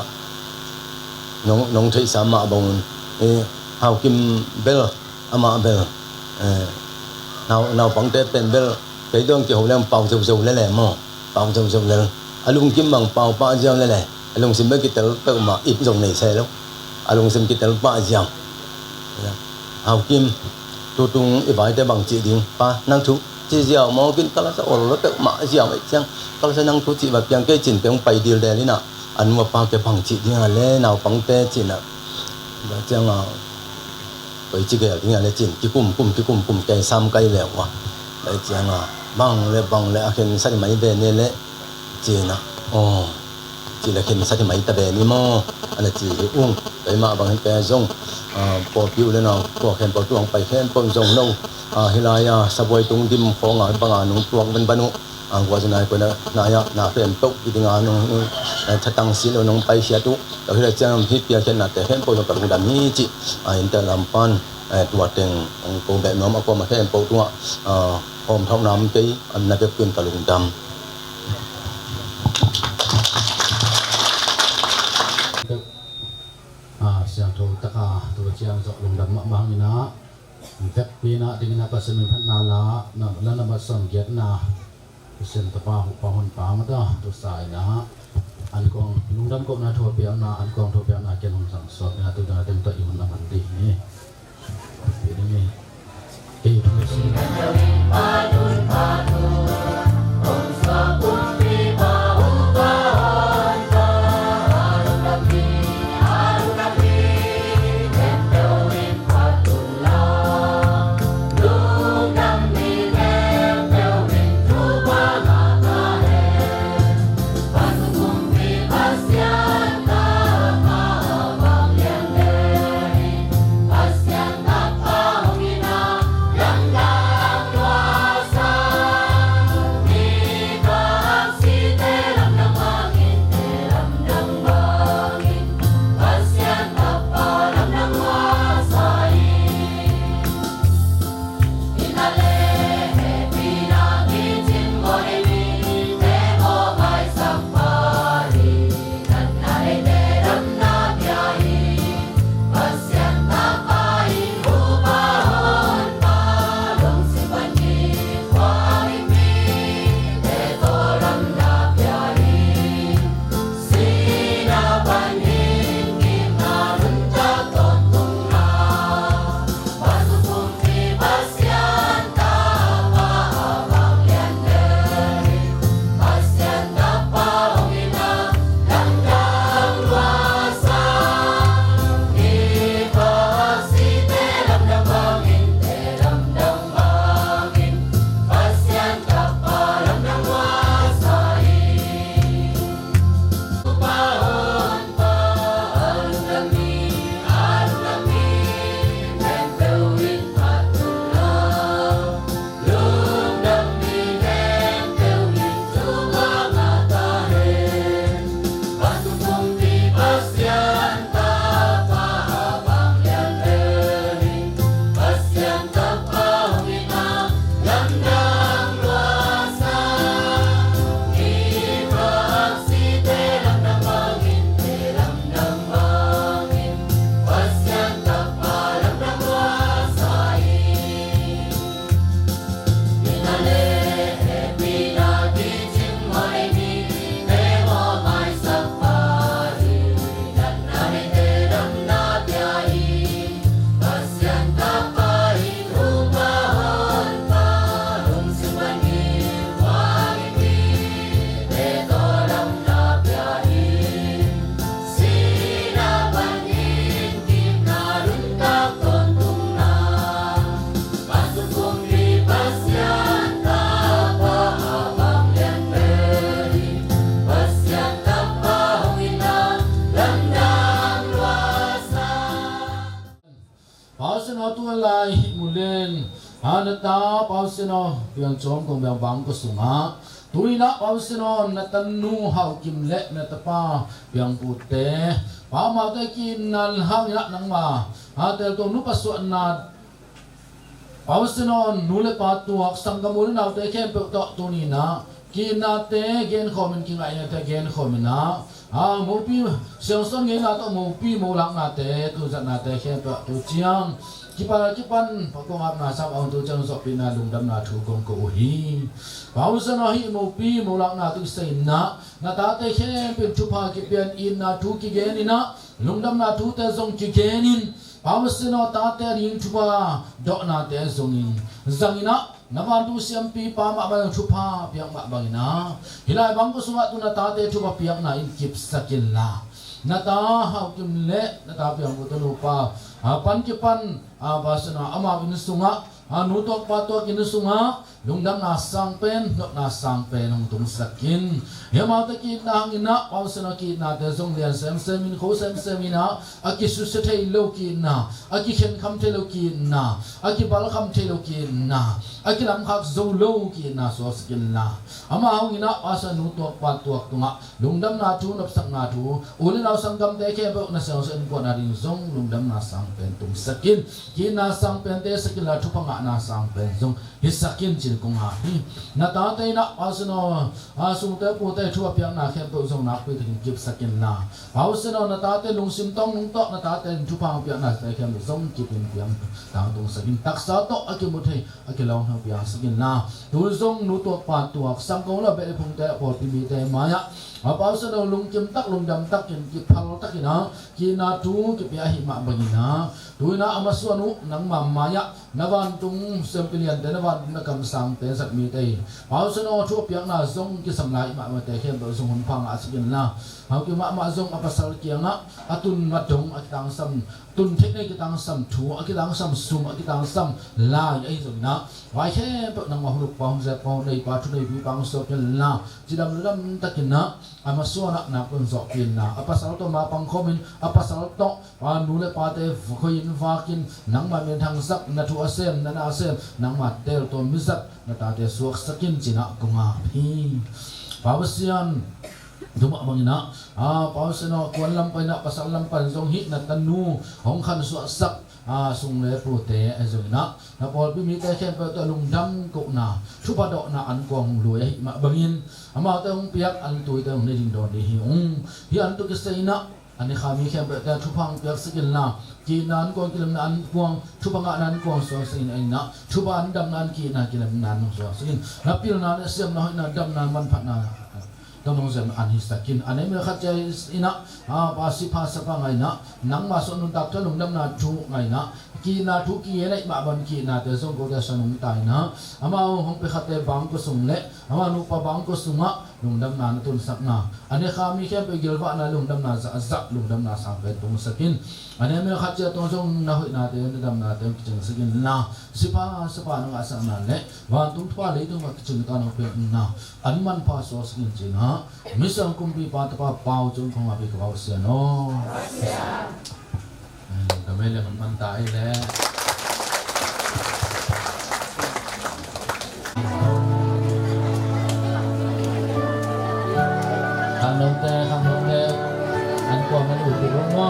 nong thei sa ma bang hau kim bel ama bel nào bang te pen bel cái dong ki ho lem pau zo le mo pau zo le alung kim bang pau pa jiang le alung sim be ki tel pe ma ip zong nei se lo alung sim ki tel pa jiang hau kim tu tung i bai te bang chi ding pa nang thu chi jiao mo kin kala sa ol lo te ma jiao ai chang kala sa nang thu chi ba kyang ke chin peng pai dil de ni na an mo pa ke phang chi ding le naw pang te chin na ba chang pai chi ke ding le chin ki kum ke sam kai le wa ba chang bang le akhen sa mai be ne le chi na chi la khen sa mai ta be ni mo ana chi bai ma bang ke zong po piu le na po khen po tuang pai khen po zong no hilaya saboi tung dim khonga banga nung tuang ban banu ang wa jana ko na ya na pen pok idinga nong thatang sin nong pai sia tu ta hira chang hit pia ken na te hem po ka da mi chi a in ta lampan tua teng ko be nom ko ma hem po tua om thong nam ke an na ke kun ka lung dam siang tu taka tu siang sok lung dam ma bang ina tek pina dingna pasen phan na la na la na basom get na sen ta pa hu pa hon pa ma da tu sai na an kong lung dam ko na tho piang na an kong tho piang na ken hong sang so na tu da tem ta imun na man di ni ini ni ei tu si padun padun om sa pun pi ba u ba Anata pausino yang chom kong yang bang ko sunga tuina pausino na tanu hau kim le na tapa yang pute pa ma te kin nal hang ya nang ma atel to nu pasu na pausino nule patu ak sangamul na te kem pe to tunina kina te gen khomin king ai te gen khomina mopi seong nge na to mopi mo lang na te tu za na te kem pe tu chiang kipan pakong ap na sam ang tu chang so pina lung dam na thu kong ko hi pausa na hi mo pi mo lang na tu sai na ta te khem pin thu pha ki pian in na thu ki gen ina lung dam na thu te zong ki gen in pausa na ta te ring thu pa do na te zong in zang ina na ban tu siam pi pa ma ba thu pha piang ma bang ina hilai bang ko sunga tu na ta te thu pa piang na in kip sakil la na ta ha kim le na ta piang ko tu pa pan kipan basana ama bin sunga anu tok pa to kin sunga lungdam na sang pen not na sang pen hong tung sakin yama ta ki na hang ina paw sena ki na te zong lian sem sem in kho sem sem ina aki su se thei lo ki na aki khen kham the lo ki na aki bal kham the lo ki na aki lam khak zo lo ki na so skin na ama hong ina asa nu tok pa to tunga lungdam na thu nop sak na thu uli na sang gam te ke ba na sa sen ko na ring zong lungdam na sang pen tung sakin ki na sang pen te sakin la thu pa nga na sang pen zong hisakin chin kong ha hi na ta te na asno asung te pu te thu apyak na khem to zong na pu thing kip sakin na ausno na ta te lung sim tong lung to na ta te thu pa apyak na te khem zong kip in piang ta tung sakin tak sa to akimut he akilong ha piang sakin na tu zong nu to pa tu ak sang ko la be phung te por pi mi te maya apa usah lung kim tak lung dam tak kin ki phal tak ina ki na tu ki pia hi ma bagina tu na amasuanu nang mamaya nawan tung sempilian de nawan na kam sang te sak mi te pa usah no thu piang na zong ki samlai ma ma te khem do zong hun phang askin na hau ki ma zong apasal kianga atun matong atang sam tun thek nei ki tang sam thu akitang sam sum akitang sam la ai zong na wai khe pa nang ma hu pa hom za pa nei pa thu nei bi pang so ken na jidam lam takina amasuana na kun zo pin na apasal to ma pang khomin apasal to pa nu le pa te khoin vakin nang ma men thang sak na thu asem na asem nang ma tel to mizat na ta te suak sakin china kunga phi pawsian duma mangina pawseno kwan lampai na pasal lampan zong hit na tanu hong khan suak sak sung le pu te azuna na pol pi mi te khem pa to lung dam ko na thu pa do na an kong lui ma bangin ama ta hong piak an tui ta hong ne ding don de hi an tu ke seina ani khami khem pa ta thu phang piak sikil na ki nan ko kilam nan kuang thu pa nga nan kuang so sin ai na thu ba an dam nan ki na kilam nan so sin na pil na ne sem na na dam nan man phat na dong zem an hisakin ane me khat jai ina pa si pa sa pa ngai na nang ma so nun tak to lung dam na thu ngai na ki na thu ki ye ma ban ki na te song ko da sanung tai na ama hong pe khat te bang ko sung le ama nu pa bang ko sunga lung dam na tun sak na ane khami khem pe gelwa na lung dam na za lung dam na sa pe tung sakin ane me khat ja to jong na hoi na te dam na te ki chang sakin na sipa sapa na asa na le wa tung thwa le tung ma ki chung ta no pe na an man pa so sakin chin ha misang kumpi pa ta pa pau chung khong ma pe ka sia no kami le man tai le kanong te an ko man u ti ro mo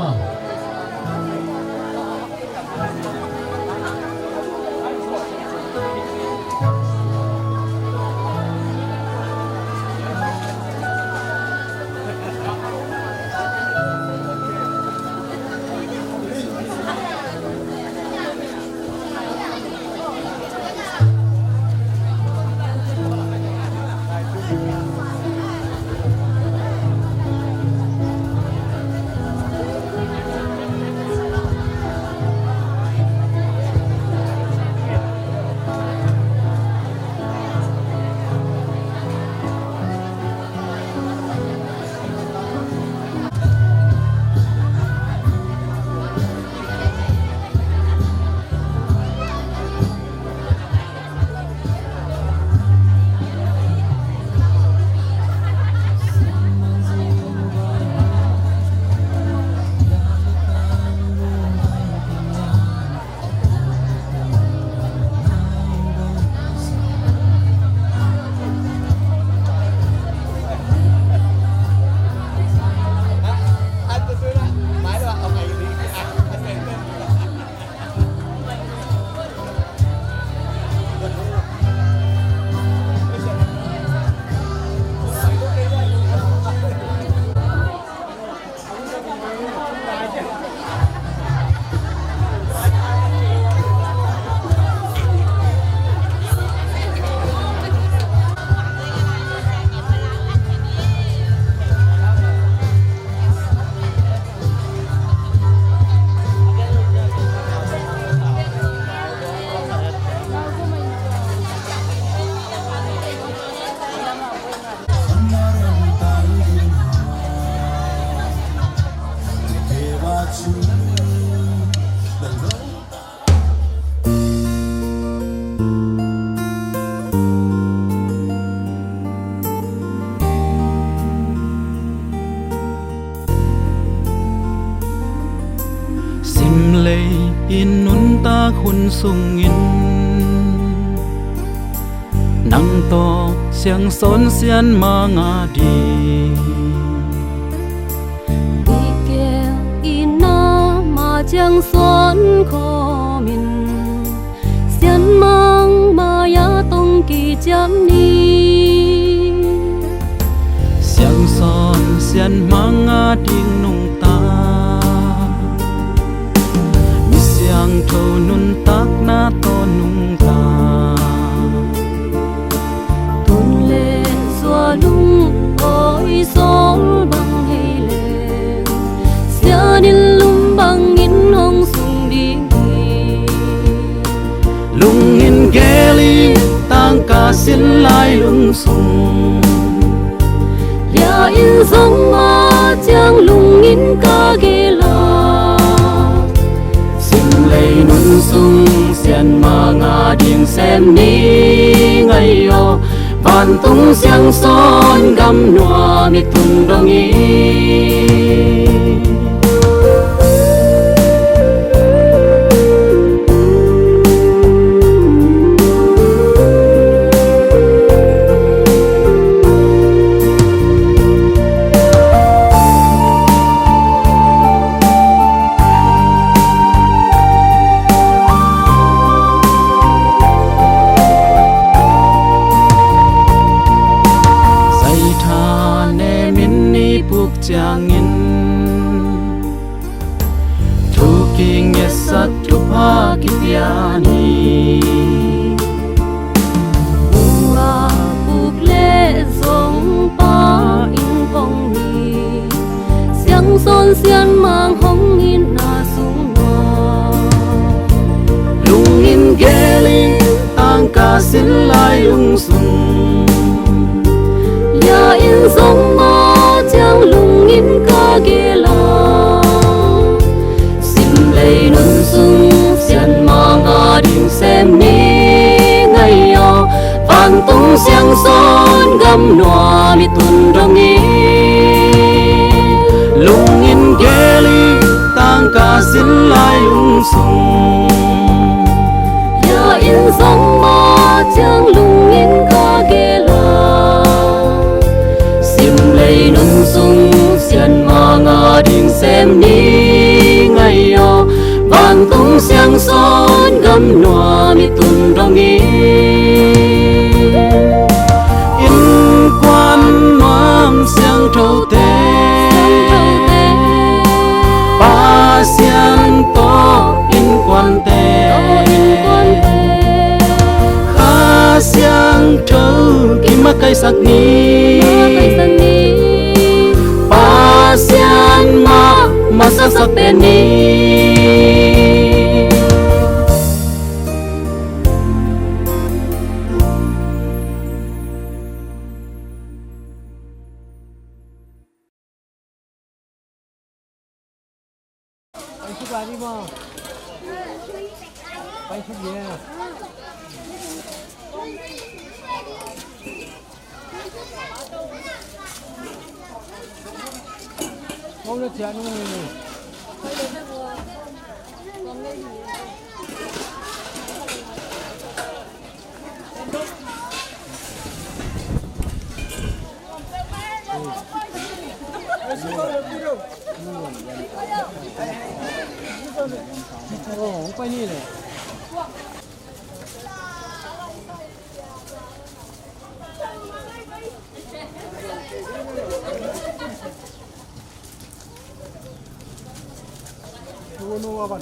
in nun ta khun sung in nang to siang son sian ma nga đi chẳng xuân khó mình xiên mang mà ya tông kỳ chấm ni xiang son xian mang nga tiếng nung ta mi xiang thâu nun tak na to nung ta tuôn lên xua lung ôi sol bằng hay lên xiên in lung bằng in hong sung đi lung in geli tang ka sin lai lung sung ya in sông ma chẳng lung in ca ghê la xin lấy nun sung xiên ma nga điên xem ni ngày yo van tung xiang son gam noa mi tung dong i chang in thu kinh nghe sắc thu pa kipiani ua buk lệ giống pa in phong ni xiang son xian mang hong in na sung hoa lung in geling tang ka sin lai lung sung ya in giống ma chẳng lung in ca ghê la xin lấy nun sung xian ma nga điên xem ni ngày yo van tung xiang son gam noa mi tun dong i lung in geli tang ka sin lai lung sung ya in giống ma chẳng lung in ca ghê la lấy nun sung xian ma nga điên xem ni ngày yo van tung xiang son gam noa mi tun dong i in quan noam xiang thâu te ba xiang to in quan te kha xiang thâu kim ma kai sak ni pasian ma masa sateni không được chuyện luôn không quay như này no va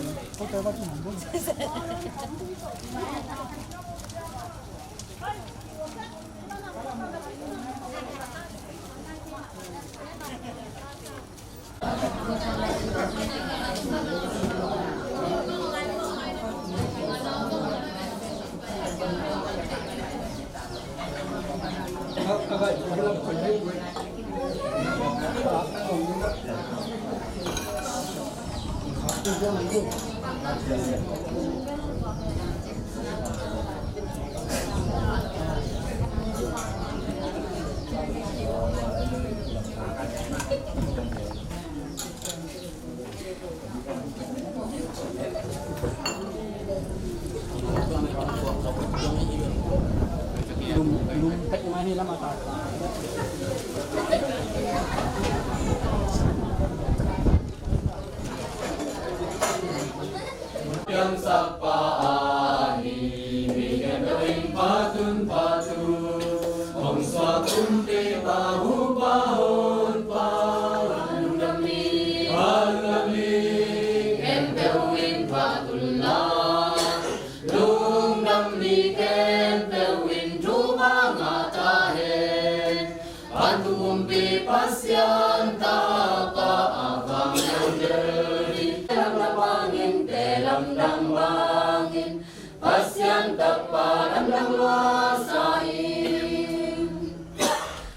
pasian tapa abang dari dalam bangin dalam bangin pasian tapa dalam luasain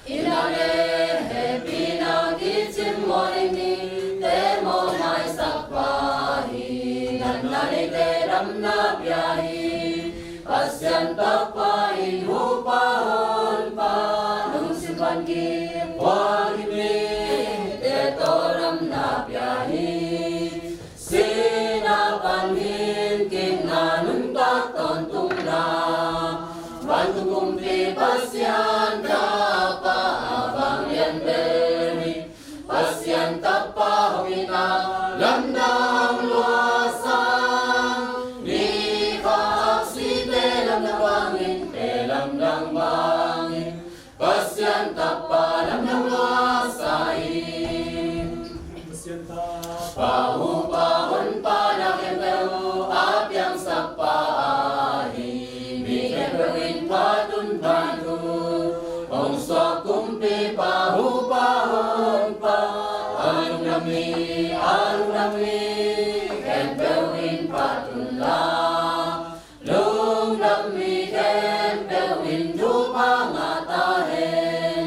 inale happy na kitchen morning temo mai sakpahi nanale dalam nabiahi pasian tapa in hupahon pa nung simpan gip wagimi te toram na piahi sinapanhin kinanun taton tungna bantu kumpi pasian tapa abang yan beri pasian tapa hongina landang luasang dalam bangin pasian tapa dalam luasain pasian tapa upahon pada kembel apiang sapahi bikin berwin patun bantu ongso kumpi pahupahon pa alung nami kembel win patun la lung nami Windu pangatahen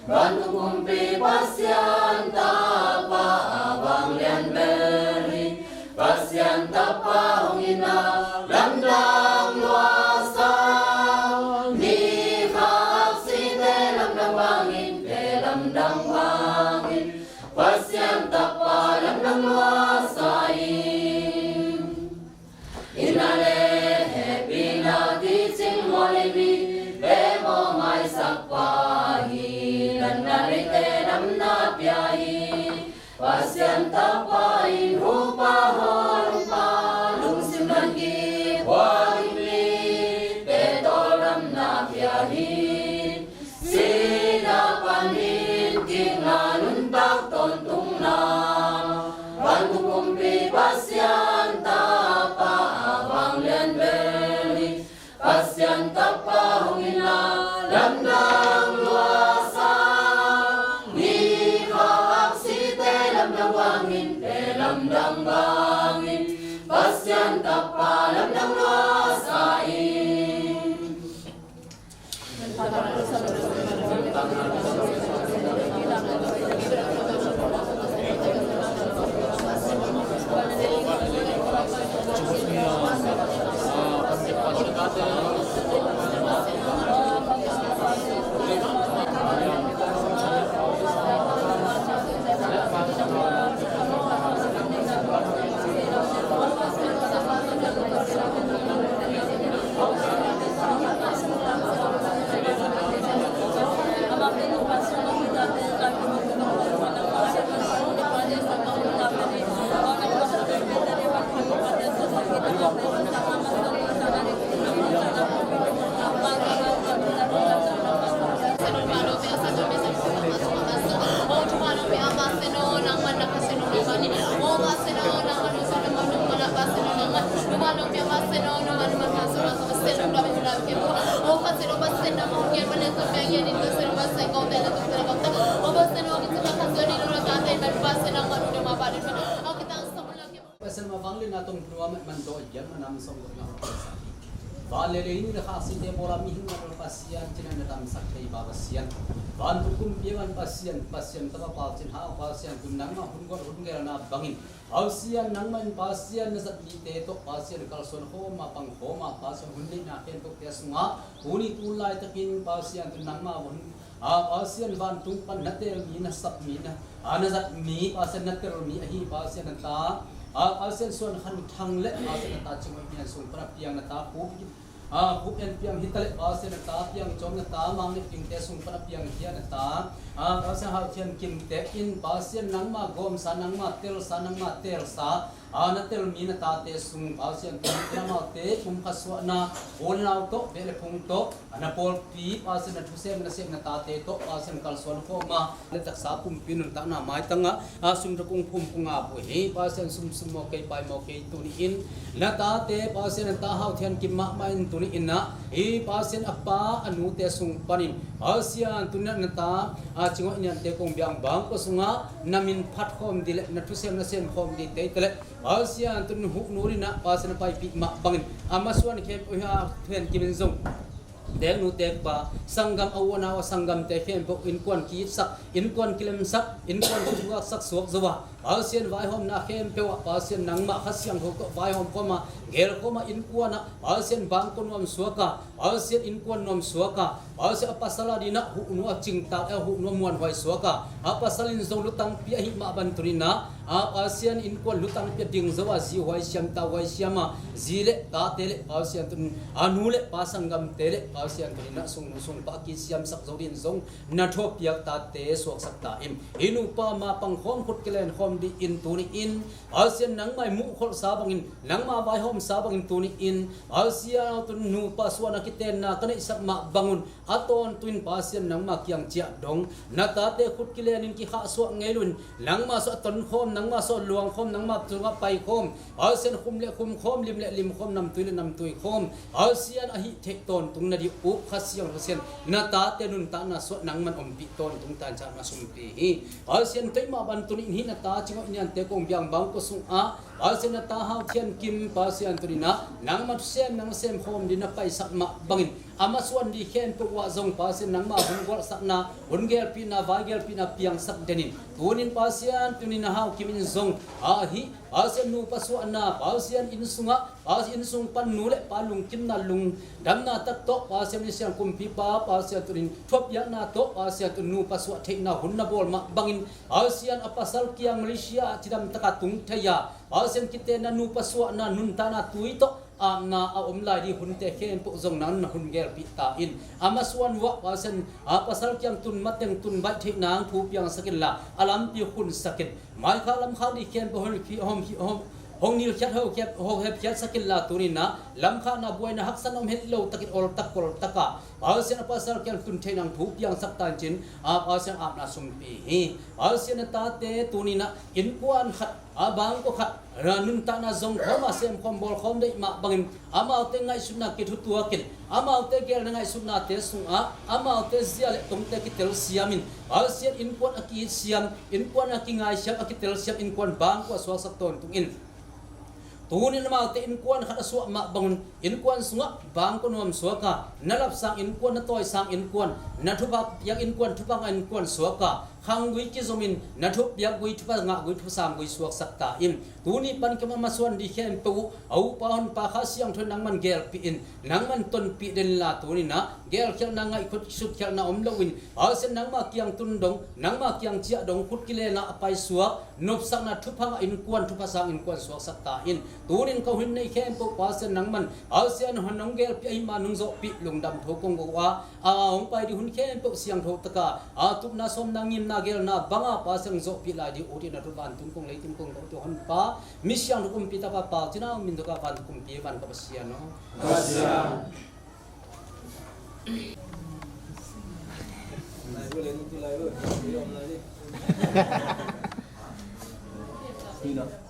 bantu kumpi pasian tapa abang lian beri pasian tapa hongina landang luasa ni aksi dalam bangin pasian tapa dalam luasain inale happy na teaching molevi demo mai sakpahi dan narite nam na piahi pasian tapain hupahon palung simbangi wagimi tetoram na piahi sinapanin kinanun takton tungna bantu kumpi pasian tapa abang lian beri pasian tapa hongina landang luasa ni aksi dalam bangin pasian tapa dalam luasain Pasal mabanglin natong pruamat man do yan manam som ko na Vale ini dah kasih dia bola mihing na pasien cina natam saktai babasian bantu kumpian pasien tapa pasien ha pasien tunang ma hungor hungera na bangin ausian nangman pasien nasat dite to pasien kalson homa pang homa pasien hundi na ken to kesma uni tulai takin pasien tunang ma pasien bantu pan natel mina sap mina anasat mi pasien natel mi hi pasien ta pasien suan han thang le pasien ta chungai pian sun pra piang na ta pu en piang hitale pasien ta piang chom na ta mang ni ping te sung pra piang hian na ta pasien ha thian kim te in pasien nang ma gom sa nang ma tel sa na tel mi na ta te sung pasien ta ma te kum khaswa na ol naw to bele phung to ana pol pi pasien na thusem na sem na ta te to pasien kal son ko ma le tak sa pum pin ta na mai tanga sum ra kung phum punga bu he pasien sum mo kai pai mo kai tu ni in na ta te pasien ta hau thian kim ma ma in tu ni in na e pasien apa anu te sung panin pasien tu na ta chingo inian te kong biang bang ko sunga namin phat khom dile na thu sem na sem khom di te tele asian tun hu nuri na pasana pai pi ma bangin amaswan khem ha thuen kimin zong deng nu tek ba sanggam awana wa sanggam te khem bo in kwan ki sak in kwan kilem sak in kwan chuak sak suak zawa asian vai hom na khem pe wa asian nang ma khasyang ho ko vai hom ko ma gel ko ma in kwana asian bang ko nom suaka asian in kwan nom suaka asian pasala dina hu nu ching ta hu nu muan hoi suaka apasalin zong lutang pi hi ma ban turina asian in kwan lutang pi ding zawa si hoi siam ta hoi siama zile ta tele asian tun anule pasangam tele asian turina sung pa ki siam sak zodin zong na tho piak ta te suak sak ta im inu pa ma pang khom khut kelen khom di in tuni in asian nang mai mu khol sabangin nang ma vai hom sabangin tuni in asian tun nu pa suana kiten na kana isak ma bangun aton tuin pasian nang ma kyang chia dong na ta te khut kilen in ki kha so ngelun nang ma so ton khom nang ma so luang khom nang ma tunga pai khom asian khum le khum khom lim le lim khom nam tui khom asian a hi thek ton tung na di up khasyang asian na ta te nun ta na so nang man om pi ton tung tan cha ma sum pi hi asian kai ma ban tuni hi na ta chingo inian te kong biang bang ko sung a asian na ta hau thian kim pasian turina nang ma sem khom di na pai sak ma bangin amaswan di khem pe wa zong pasian nang ma hungwal sakna hungel pi na vagel pi na piang sak denin tunin pasian tunin na hau kimin zong a hi pasian nu paswana pasian in sunga pasian sung pan nu le palung kim na lung dam na tak to pasian ni siang kum pi pa pasian tunin thop ya na to pasian tun nu paswa the na hun na bol ma bangin pasian apasal kiang malaysia chidam taka tung thaya pasian kite na nu paswa na nun ta na tui to na om lai di hun te khem pu zong nan hun gel pi ta in amaswan wa pasen pasal kyang tun mateng tun bai thik nang thu piang sakin la alam pi hun sakin mai khalam kha di khem pu hol ki hom hong nil chat ho kep ho hep chat sakin la turina lam kha na buai na haksan om het lo takit ol tak kol taka pasen pasal kyang tun the nang thu piang sak tan chin pasen ap na sum pi hi pasen ta te tunina in kwan khat abang ko khat ranun ta na zong khoma sem khom bol khom dei ma bangin amau te ngai sunna ke thu tua kin amau te gel ngai sunna te sunga amau te zia le tung te ki tel siamin asian in kwan aki siam in kwan aki ngai siam aki tel siam in kwan bang ko swa sak ton tung in tunin ma te in kwan khat aswa ma bangun in kwan sunga bang ko nom suaka nalap sang in kwan na toy sang in kwan na thuba yak in kwan thuba in kwan suaka khang gui ki zomin na thup yak gui thuba nga gui thu sam gui suak sakta im tuni pan kema maswan di khem tu au pa hon pa kha siang thon nang man gel pi in nang man ton pi den la tuni na gel khel nang ngai khut sut khel na om lowin asen nang ma kyang tun dong nang ma kyang chia dong khut ki le na apai suak nop sang na thupa in kwan thupa sang in kwan suak sakta in tunin ko hin nei khem pu pa sen nang man asian hon nong gel pi ai ma nung zo pi lung dam tho kong go wa ong pai di hun khem pu siang tho taka tup na som nang im na gel na banga pa sang zo pi la di oti na ban tung kong lei tim kong to hon pa misyang kum pi ta pa china min do ka ban kum pi ban ka sia no Boleh